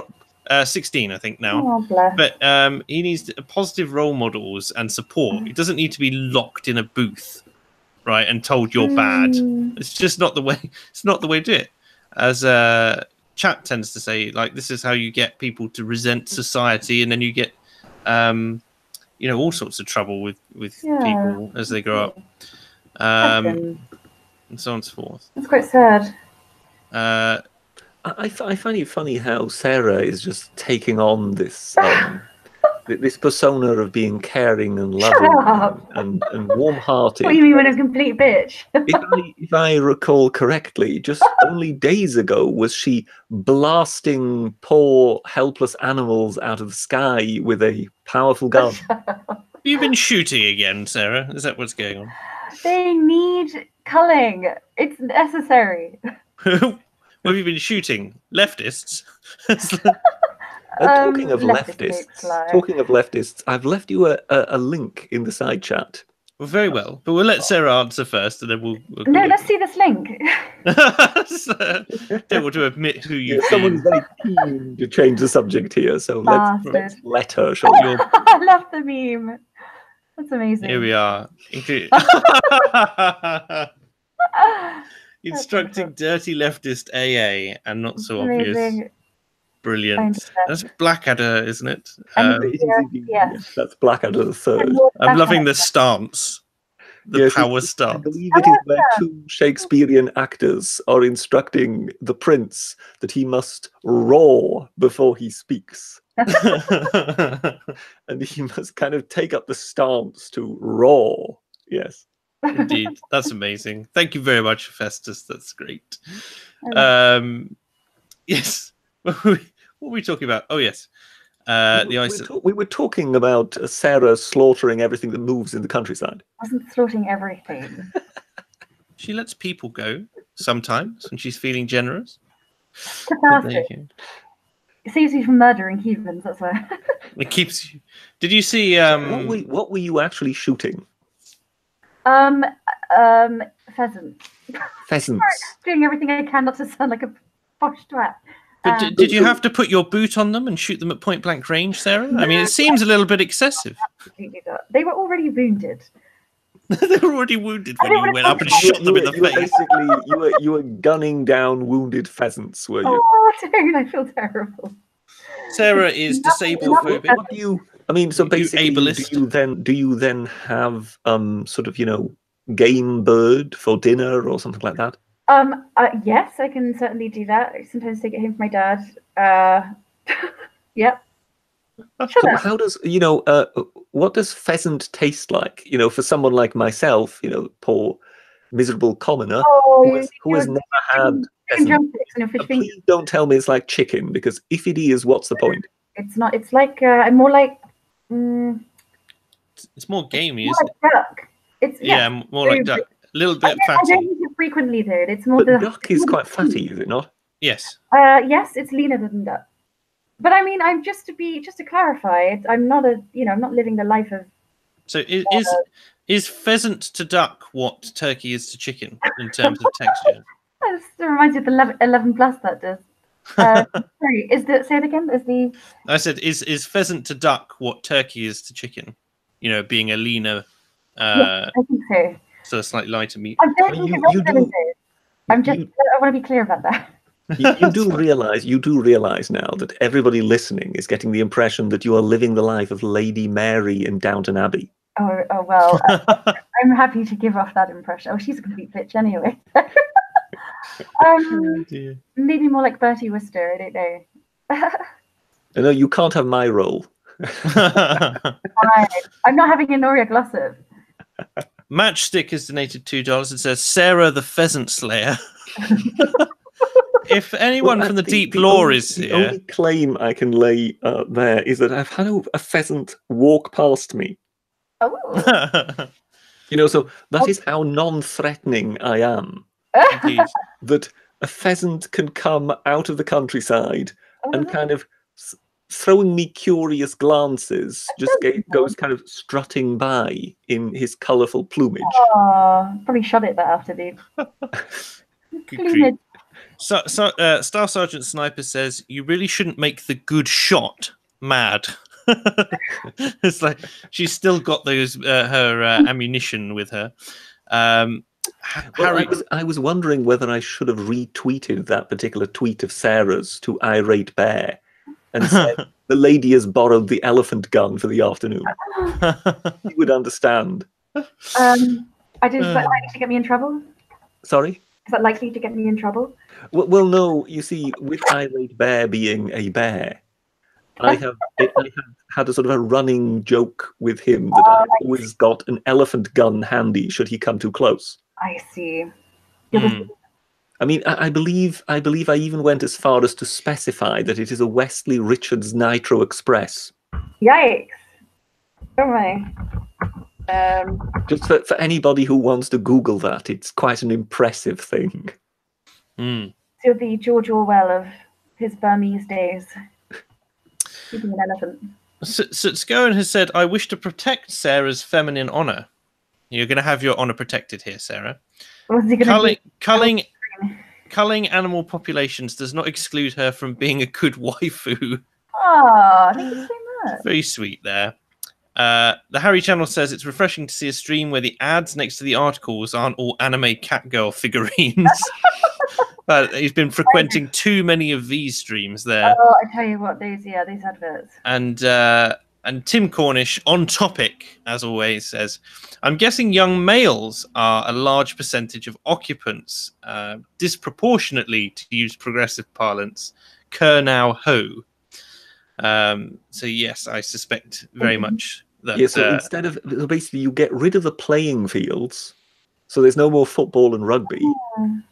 16, I think now. Oh, bless. But he needs positive role models and support. He doesn't need to be locked in a booth, right, and told you're bad. It's just not the way. It's not the way to do it. As Chat tends to say, like, this is how you get people to resent society, and then you get, all sorts of trouble with people as they grow up, and so on and so forth. That's quite sad. I find it funny how Sarah is just taking on this this persona of being caring and loving and warm-hearted. What do you mean when I'm a complete bitch? if I recall correctly, just only days ago was she blasting poor helpless animals out of the sky with a powerful gun. Have you been shooting again, Sarah? Is that what's going on? They need culling. It's necessary. What have you been shooting? Leftists? Talking of leftists, I've left you a link in the side chat. Well, very well, but we'll let Sarah answer first, and then we'll no, let's see this link. Don't want to admit who you've been. Someone's very keen to change the subject here, so let's let her show you. I love the meme. That's amazing. Here we are. Instructing dirty leftist AA and not so obvious. Brilliant. That's Blackadder, isn't it? Yes, that's Blackadder the Third. I'm loving the stance. The power stance. I believe it is where two Shakespearean actors are instructing the prince that he must roar before he speaks. And he must kind of take up the stance to roar. Yes. Indeed. That's amazing. Thank you very much, Festus. That's great. Yes. What were we talking about? Oh, yes. We were talking about Sarah slaughtering everything that moves in the countryside. I wasn't slaughtering everything. She lets people go sometimes when she's feeling generous. Cathartic. It saves you from murdering humans, that's why. It keeps you. Did you see what were you actually shooting? Pheasants. Pheasants. Doing everything I can not to sound like a posh twat. But did you have to put your boot on them and shoot them at point blank range, Sarah? I mean, it seems a little bit excessive. Absolutely not. They were already wounded. They were already wounded when you went up and shot them in the face. Basically, you were gunning down wounded pheasants, were you? Oh, dude, I feel terrible. Sarah is disabled phobic. What do you? I mean, so basically, do you then have sort of game bird for dinner or something like that? Yes, I can certainly do that. I sometimes take it home for my dad. Yep. So how does what does pheasant taste like? For someone like myself, poor miserable commoner who has never had pheasant. Please don't tell me it's like chicken, because if it is, what's the point? It's not. It's like more like. It's more gamey, isn't it? Duck. It's more like duck. A little bit fatty. I don't use it frequently, though. It's more the duck is quite fatty, is it not? Yes. Yes, it's leaner than duck. But I mean, I'm just to clarify, I'm not I'm not living the life of. So is pheasant to duck what turkey is to chicken in terms of texture? That reminds me of the 11 plus that does. Sorry, say it again? I said is pheasant to duck what turkey is to chicken? Being a leaner. Yes, I think so. So a slightly lighter meat. I don't think I want to be clear about that. You do realize now that everybody listening is getting the impression that you are living the life of Lady Mary in Downton Abbey. Oh well, I'm happy to give off that impression. Oh, she's a complete bitch anyway. Maybe more like Bertie Wooster. I don't know. No, you can't have my role. I'm not having a Noria Glossop. Matchstick has donated $2. It says Sarah the Pheasant Slayer. If anyone from the deep lore is here, the only claim I can lay there is that I've had a pheasant walk past me. Oh. So that is how non-threatening I am. Indeed. That a pheasant can come out of the countryside and kind of throwing me curious glances, just goes kind of strutting by in his colourful plumage. Oh, probably shot it that afternoon. Staff Sergeant Sniper says, "You really shouldn't make the good shot mad." It's like she's still got those her ammunition with her. Harry, I was wondering whether I should have retweeted that particular tweet of Sarah's to Irate Bear and said, "The lady has borrowed the elephant gun for the afternoon." You would understand. Is that likely to get me in trouble? Sorry? Is that likely to get me in trouble? Well, no. You see, with Irate Bear being a bear, I have had a sort of a running joke with him that I've always got an elephant gun handy should he come too close. I see. I mean, I believe I even went as far as to specify that it is a Wesley Richards Nitro Express. Yikes! Oh my. Just for anybody who wants to Google that, it's quite an impressive thing. So the George Orwell of his Burmese days. Keeping an elephant. Scruton has said, "I wish to protect Sarah's feminine honor." You're going to have your honor protected here, Sarah. What's he going to Culling animal populations does not exclude her from being a good waifu. Oh, thank you so much. Very sweet there. The Harry channel says it's refreshing to see a stream where the ads next to the articles aren't all anime catgirl figurines. But he's been frequenting too many of these streams there. Oh, I tell you what, these adverts. And Tim Cornish, on topic, as always, says, "I'm guessing young males are a large percentage of occupants, disproportionately, to use progressive parlance, Kernow ho." So yes, I suspect very much that. Yeah, so instead of basically you get rid of the playing fields, so there's no more football and rugby,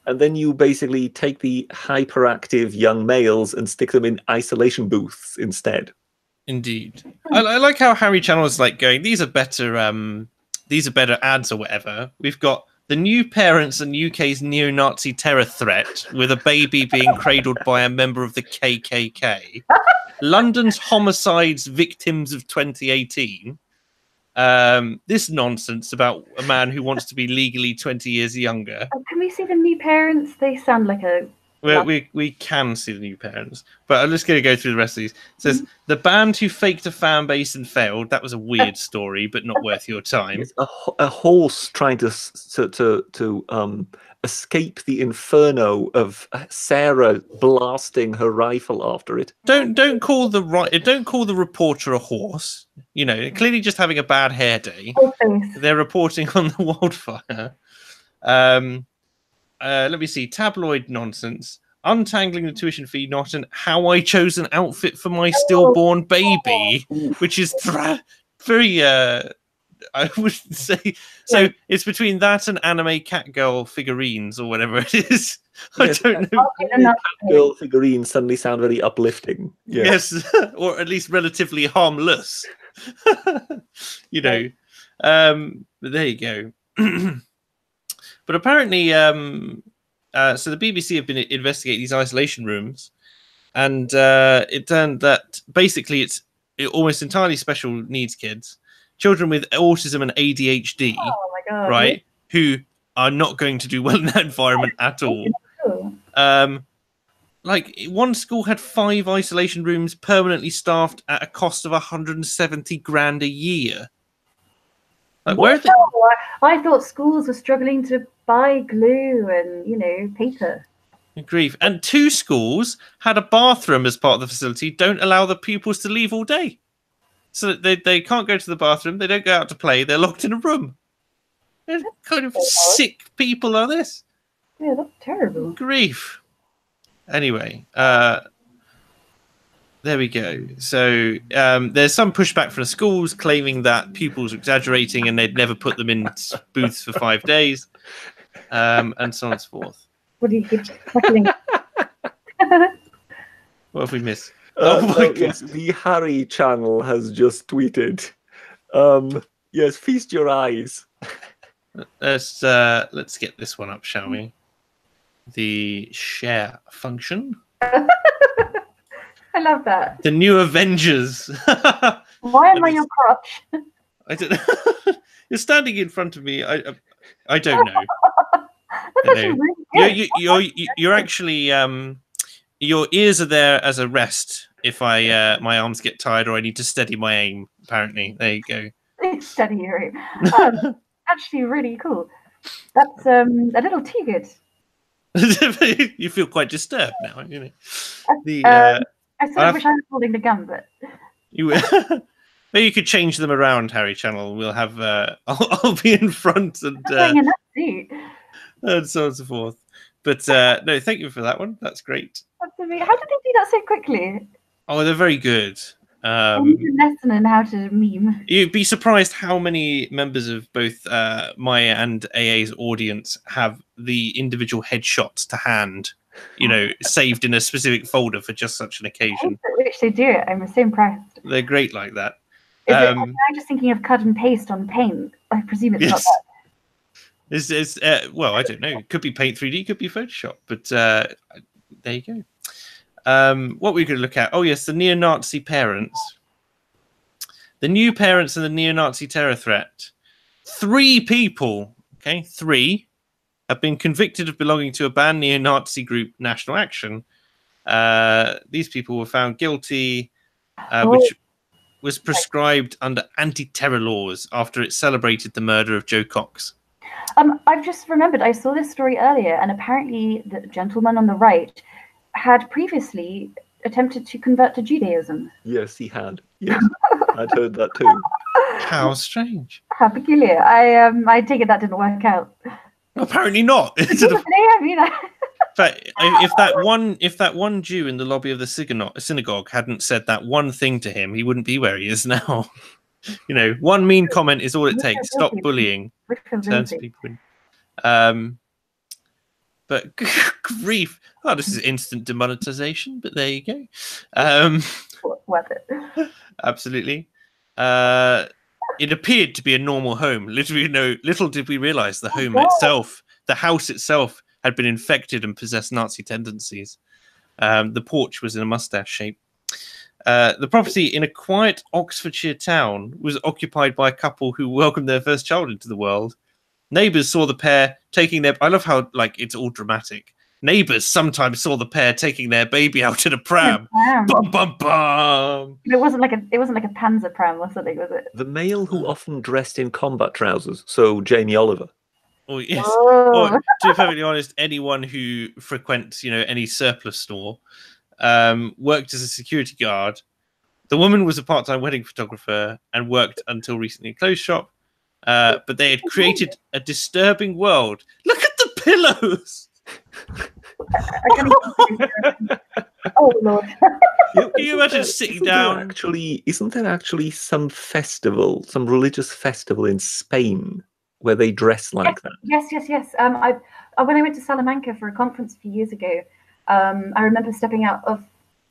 and then you basically take the hyperactive young males and stick them in isolation booths instead. Indeed, I like how Harry Channel is like going, these are better ads or whatever. We've got the new parents and UK's neo-Nazi terror threat with a baby being cradled by a member of the KKK. London's homicides victims of 2018. This nonsense about a man who wants to be legally 20 years younger. Can we see the new parents? They sound like a... Well, we can see the new parents, but I'm just going to go through the rest of these. It says, "The band who faked a fan base and failed. That was a weird story, but not worth your time." It's a horse trying to escape the inferno of Sarah blasting her rifle after it. Don't call the reporter a horse. You know, clearly just having a bad hair day. They're reporting on the wildfire. Let me see. Tabloid nonsense. Untangling the tuition fee knot and how I chose an outfit for my stillborn baby, which is very, I would say. So it's between that and anime catgirl figurines or whatever it is. Yes, I don't know. Catgirl figurines suddenly sound very uplifting. Yeah. Yes, or at least relatively harmless. You know. But there you go. But apparently, so the BBC have been investigating these isolation rooms, and it turned that basically it's almost entirely special needs kids, children with autism and ADHD, right, who are not going to do well in that environment at all. Like one school had 5 isolation rooms permanently staffed at a cost of 170 grand a year. Like, where are they? I thought schools were struggling to buy glue and, paper. Grief. And 2 schools had a bathroom as part of the facility, don't allow the pupils to leave all day. So they can't go to the bathroom, they don't go out to play, they're locked in a room. What kind of sick people are this? Yeah, that's terrible. Grief. Anyway, there we go. So there's some pushback from the schools claiming that pupils are exaggerating and they'd never put them in booths for 5 days, and so on and so forth. What do you keep chuckling? What have we missed? Yes, the Harry channel has just tweeted. Yes, feast your eyes. Let's get this one up, shall we? The share function. I love that. The new Avengers. Why am I your crotch? I don't know. You're standing in front of me. I don't know. That's actually really good. You're actually your ears are there as a rest if I my arms get tired or I need to steady my aim. Apparently, there you go. Steady your aim. Actually, really cool. That's a little too good. You feel quite disturbed now, you know. I sort of wish I was holding the gun, but you. Maybe you could change them around, Harry Channel. We'll have I'll be in front and so on and so forth. But no, thank you for that one. That's great. How did they do that so quickly? Oh, they're very good. Lesson in how to meme. You'd be surprised how many members of both Maya and AA's audience have the individual headshots to hand, you know, saved in a specific folder for just such an occasion. Which they do it. I'm so impressed. They're great like that. I'm just thinking of cut and paste on Paint. I presume it's not that. Well, I don't know. It could be Paint 3D, could be Photoshop, but there you go. What we're going to look at? Oh, yes, the neo-Nazi parents. The new parents and the neo-Nazi terror threat. 3 people, okay, 3, have been convicted of belonging to a banned neo-Nazi group, National Action. These people were found guilty, which was prescribed under anti-terror laws after it celebrated the murder of Joe Cox. I've just remembered, I saw this story earlier, and apparently the gentleman on the right had previously attempted to convert to Judaism. Yes, he had. Yes, I'd heard that too. How strange. How peculiar. I take it that didn't work out. Apparently not. But if that one Jew in the lobby of the synagogue hadn't said that one thing to him, he wouldn't be where he is now. You know, one mean comment is all it takes. Stop bullying. Turns people in. But grief. Oh, this is instant demonetization, but there you go. Worth it. Absolutely. It appeared to be a normal home. Little did we realize the home itself, the house itself, had been infected and possessed Nazi tendencies. The porch was in a mustache shape. The property in a quiet Oxfordshire town was occupied by a couple who welcomed their first child into the world. Neighbours saw the pair taking their... I love how, like, it's all dramatic. Neighbours sometimes saw the pair taking their baby out in a pram. Bum, bum, bum. It wasn't like a Panzer pram or something, was it? The male who often dressed in combat trousers, so Jamie Oliver. Oh, yes. Oh. Or, to be perfectly honest, anyone who frequents, you know, any surplus store, worked as a security guard. The woman was a part-time wedding photographer and worked until recently closed shop. But they had created a disturbing world. Look at the pillows. Oh Lord! Can you imagine sitting down? Isn't there actually some festival, some religious festival in Spain where they dress like that? Yes. When I went to Salamanca for a conference a few years ago, I remember stepping out of.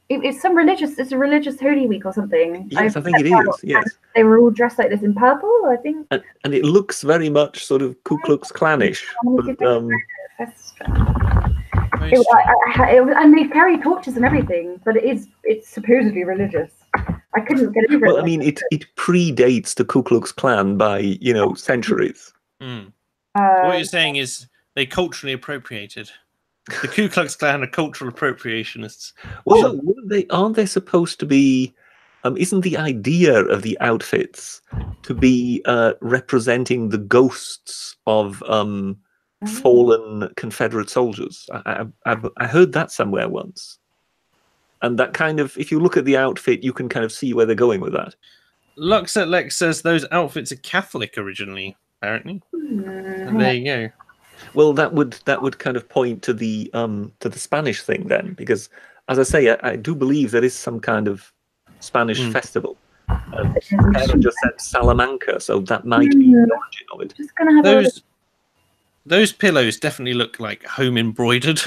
It's a religious Holy Week or something. Yes, I think it is. Yes, they were all dressed like this in purple, I think. And it looks very much sort of Ku Klux Klanish. And they carry torches and everything, but it's supposedly religious. I couldn't get over it. Well, I mean, it predates the Ku Klux Klan by, you know, centuries. What you're saying is they culturally appropriated. The Ku Klux Klan are cultural appropriationists. Well, aren't they supposed to be? Isn't the idea of the outfits to be representing the ghosts of fallen Confederate soldiers? I heard that somewhere once, and that kind of, if you look at the outfit, you can kind of see where they're going with that. Lux at Lex says those outfits are Catholic originally, apparently. And there you go. Well, that would kind of point to the Spanish thing then, because as I say, I do believe there is some kind of Spanish festival. Karen just said Salamanca, so that might be the origin of it. Just gonna have those pillows definitely look like home embroidered.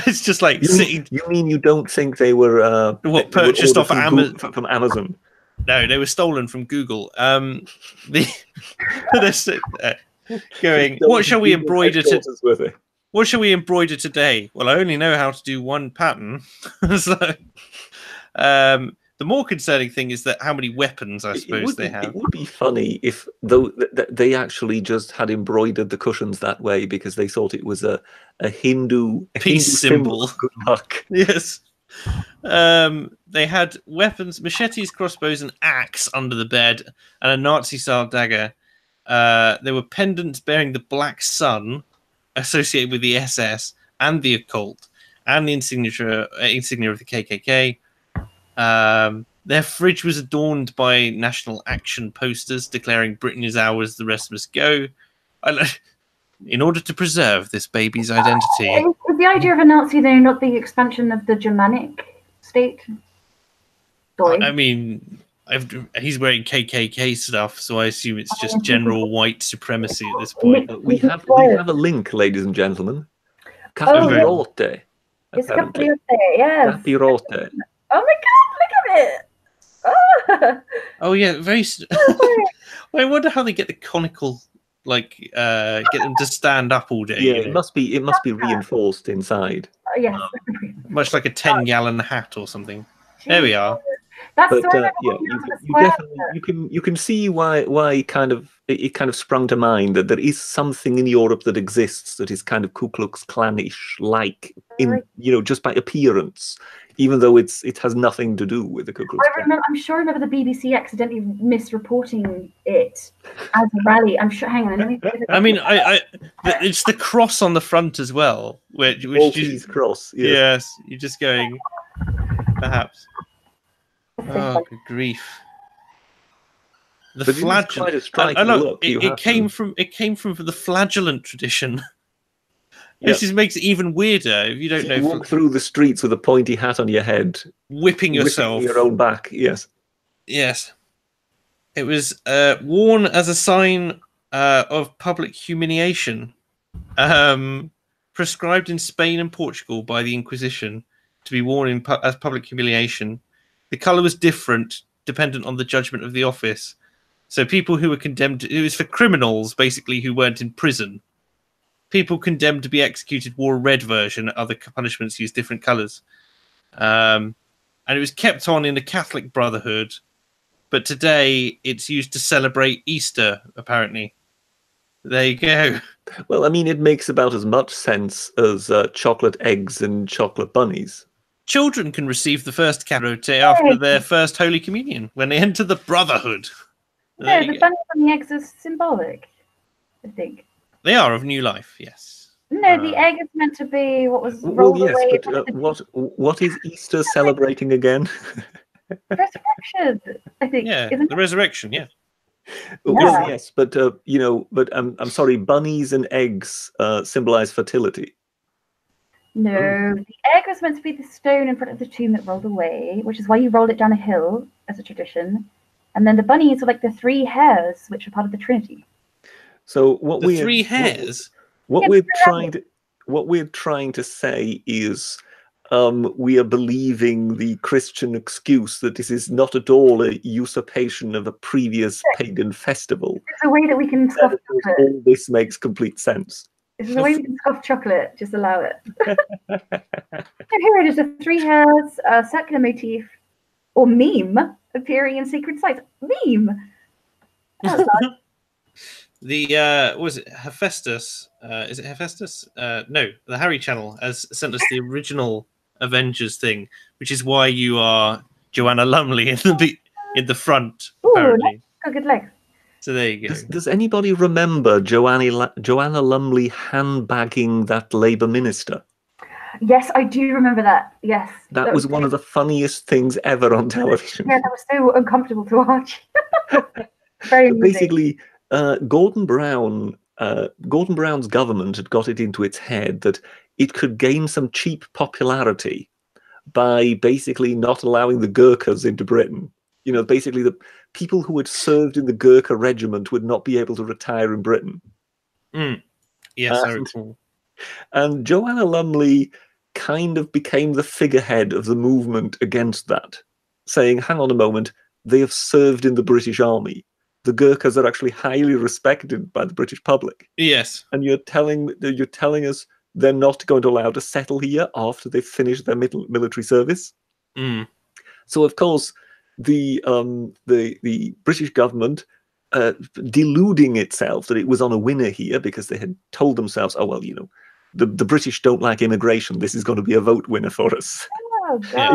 It's just like sitting. You mean you don't think they were purchased off from Amazon? No, they were stolen from Google. Going, what shall we embroider today? What shall we embroider today? Well, I only know how to do one pattern. So, The more concerning thing is that how many weapons I suppose they have. It would be funny if though they actually just had embroidered the cushions that way because they thought it was a Hindu peace symbol of good luck. Yes. They had weapons, machetes, crossbows, and axe under the bed, and a Nazi-style dagger. There were pendants bearing the black sun associated with the SS and the occult, and the insignia of the KKK. Their fridge was adorned by national action posters declaring Britain is ours, the rest must go. In order to preserve this baby's identity. Is the idea of a Nazi, though, not the expansion of the Germanic state? I mean, he's wearing KKK stuff, so I assume it's just general white supremacy at this point. We have a link, ladies and gentlemen. Capirote. It's Capirote, yes. Capirote. Oh my God, look at it! Oh yeah, very. I wonder how they get the conical, get them to stand up all day. Yeah, it must be reinforced inside. Yes, much like a 10-gallon hat or something. There we are. That's you can see why it kind of sprung to mind that there is something in Europe that exists that is kind of Ku Klux Klanish like in just by appearance, even though it has nothing to do with the Ku Klux Klan. I'm sure I remember the BBC accidentally misreporting it as a rally. I'm sure. Hang on. I mean, it's the cross on the front as well, which cross. Yes, you're just going, perhaps. Oh, good grief! The flagellant. It came from the flagellant tradition. This makes it even weirder if you don't know. You walk through the streets with a pointy hat on your head, whipping yourself, your own back. Yes. It was worn as a sign of public humiliation, prescribed in Spain and Portugal by the Inquisition to be worn as public humiliation. The colour was different, dependent on the judgment of the office. So people who were condemned, it was for criminals, basically, who weren't in prison. People condemned to be executed wore a red version. Other punishments used different colours. And it was kept on in the Catholic Brotherhood. But today, it's used to celebrate Easter, apparently. There you go. Well, I mean, it makes about as much sense as chocolate eggs and chocolate bunnies. Children can receive the first carote after their first Holy Communion when they enter the Brotherhood. No, the bunnies and the eggs are symbolic, I think. They are of new life, yes. No, the egg is meant to be what was rolled away. But what is Easter celebrating again? Resurrection, I think. Yeah, the resurrection, yeah. Well, yes, but I'm sorry, bunnies and eggs symbolize fertility. No, the egg was meant to be the stone in front of the tomb that rolled away, which is why you rolled it down a hill as a tradition. And then the bunnies are like the three hares, which are part of the Trinity. So what we're trying to say is we are believing the Christian excuse that this is not at all a usurpation of a previous pagan festival. It's a way that we can scoff chocolate. All this makes complete sense. It's a way we can scoff chocolate. Just allow it. Here it is: the three hares, circular motif, or meme appearing in sacred sites. Meme. The what is it? Hephaestus? Is it Hephaestus? No, the Harry Channel has sent us the original Avengers thing, which is why you are Joanna Lumley in the front. Apparently, got good legs. So there you go. Does anybody remember Joanna Lumley handbagging that Labour minister? Yes, I do remember that. Yes, that was one of the funniest things ever on television. Yeah, that was so uncomfortable to watch. Very basically. Gordon Brown's government had got it into its head that it could gain some cheap popularity by basically not allowing the Gurkhas into Britain. You know, basically the people who had served in the Gurkha regiment would not be able to retire in Britain. Yes, I recall. And Joanna Lumley kind of became the figurehead of the movement against that, saying, hang on a moment, they have served in the British Army. The Gurkhas are actually highly respected by the British public. Yes. And you're telling us they're not going to allow to settle here after they've finished their military service? Mm. So, of course, the British government deluding itself that it was on a winner here because they had told themselves, oh well, the British don't like immigration. This is going to be a vote winner for us. Oh, God.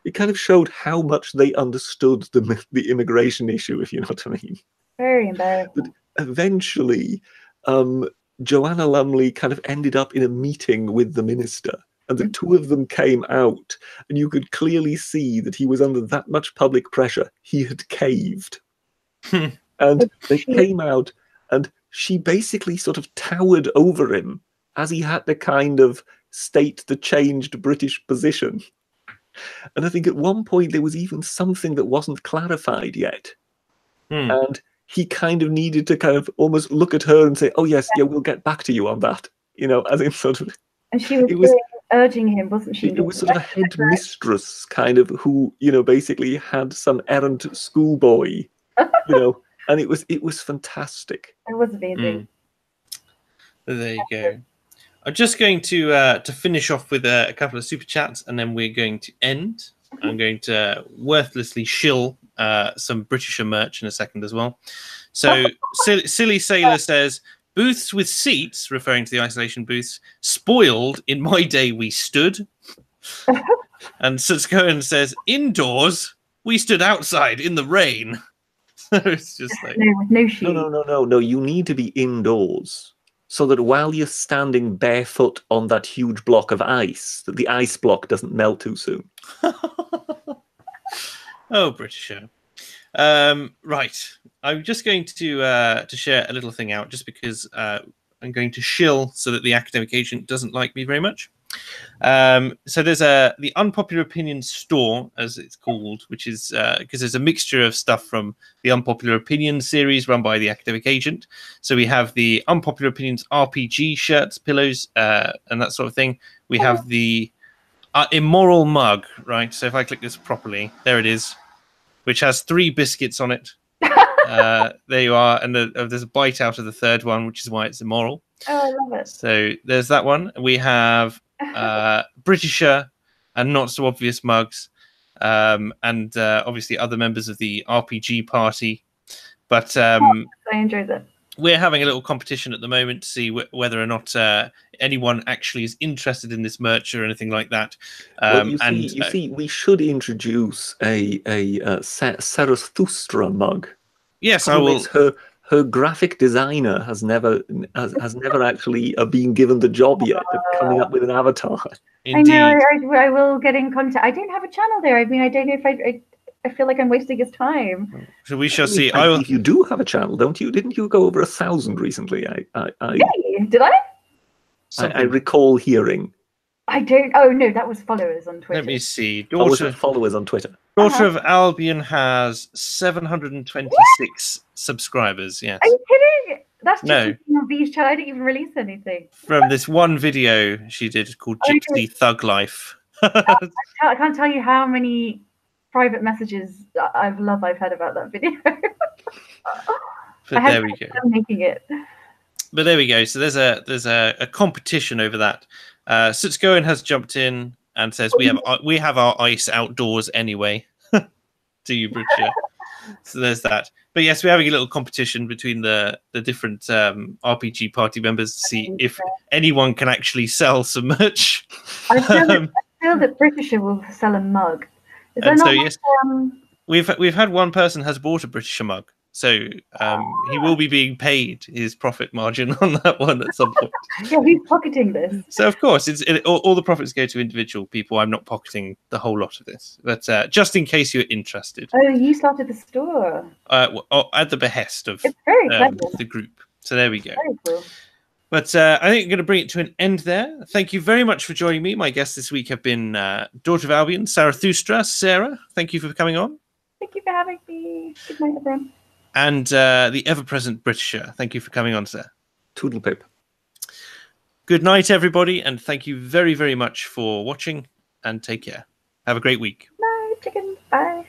It kind of showed how much they understood the immigration issue, if you know what I mean. Very embarrassing. But eventually, Joanna Lumley kind of ended up in a meeting with the minister, and the two of them came out, and you could clearly see that he was under that much public pressure. He had caved. And they came out, and she basically sort of towered over him as he had to kind of state the changed British position. And I think at one point there was even something that wasn't clarified yet. And he kind of needed to kind of almost look at her and say, oh, yes, yeah, we'll get back to you on that. As in sort of... And she was urging him, wasn't she? It was sort of a headmistress kind of who, basically had some errant schoolboy, and it was fantastic. It was amazing. There you go. I'm just going to finish off with a couple of super chats, and then we're going to end. I'm going to worthlessly shill some Britisher merch in a second as well. So Silly Sailor says, booths with seats, referring to the isolation booths, spoiled. In my day, we stood. And Sutzkoen says, indoors, we stood outside in the rain. So it's just like... No shoes. No. You need to be indoors so that while you're standing barefoot on that huge block of ice, that the ice block doesn't melt too soon. Oh, Britisher. Right. I'm just going to share a little thing out just because I'm going to shill so that the academic agent doesn't like me very much. So there's the Unpopular Opinion store, as it's called, which is because there's a mixture of stuff from the Unpopular Opinion series run by the academic agent. So we have the Unpopular Opinions RPG shirts, pillows, and that sort of thing. We have the Immoral mug, right? So if I click this properly, there it is, which has 3 biscuits on it. There you are, and there's a bite out of the third one, which is why it's immoral. Oh, I love it. So there's that one. We have Britisher and not so obvious mugs, and obviously other members of the RPG party. But I enjoyed it. We're having a little competition at the moment to see whether or not anyone actually is interested in this merch or anything like that. Well, you see, we should introduce a Zarathustra mug. Yes, I will. Her graphic designer has never actually been given the job yet of coming up with an avatar. Indeed. I know. I will get in contact. I don't have a channel there. I mean, I don't know if I feel like I'm wasting his time. So we shall see. I believe you do have a channel, don't you? Didn't you go over 1,000 recently? Hey, did I? I recall hearing. I don't. Oh no, that was followers on Twitter. Let me see. Followers on Twitter. Daughter of Albion has 726 subscribers. Yes. Are you kidding? That's just No. V's channel. I didn't even release anything. From this one video she did called Gypsy Thug Life. I can't tell you how many private messages I've had about that video. But there we go. I'm making it. But there we go. So there's a competition over that. Sutzkoen has jumped in and says we have our ice outdoors anyway. To you, Bridger. So there's that. But yes, we're having a little competition between the different RPG party members to see if anyone can actually sell some merch. I feel that Britisher will sell a mug. Is there not yes, we've had one person has bought a Britisher mug. So he will be being paid his profit margin on that one at some point. Yeah, he's pocketing this. So of course, all the profits go to individual people. I'm not pocketing the whole lot of this, but just in case you're interested. Oh, you started the store. At the behest of the group. So there we go. Very cool. But I think I'm going to bring it to an end there. Thank you very much for joining me. My guests this week have been Daughter of Albion, Zarathustra. Sarah, thank you for coming on. Thank you for having me. Good night, everyone. And the ever-present Britisher. Thank you for coming on, sir. Toodle pip. Good night, everybody, and thank you very, very much for watching, and take care. Have a great week. Bye, chickens. Bye.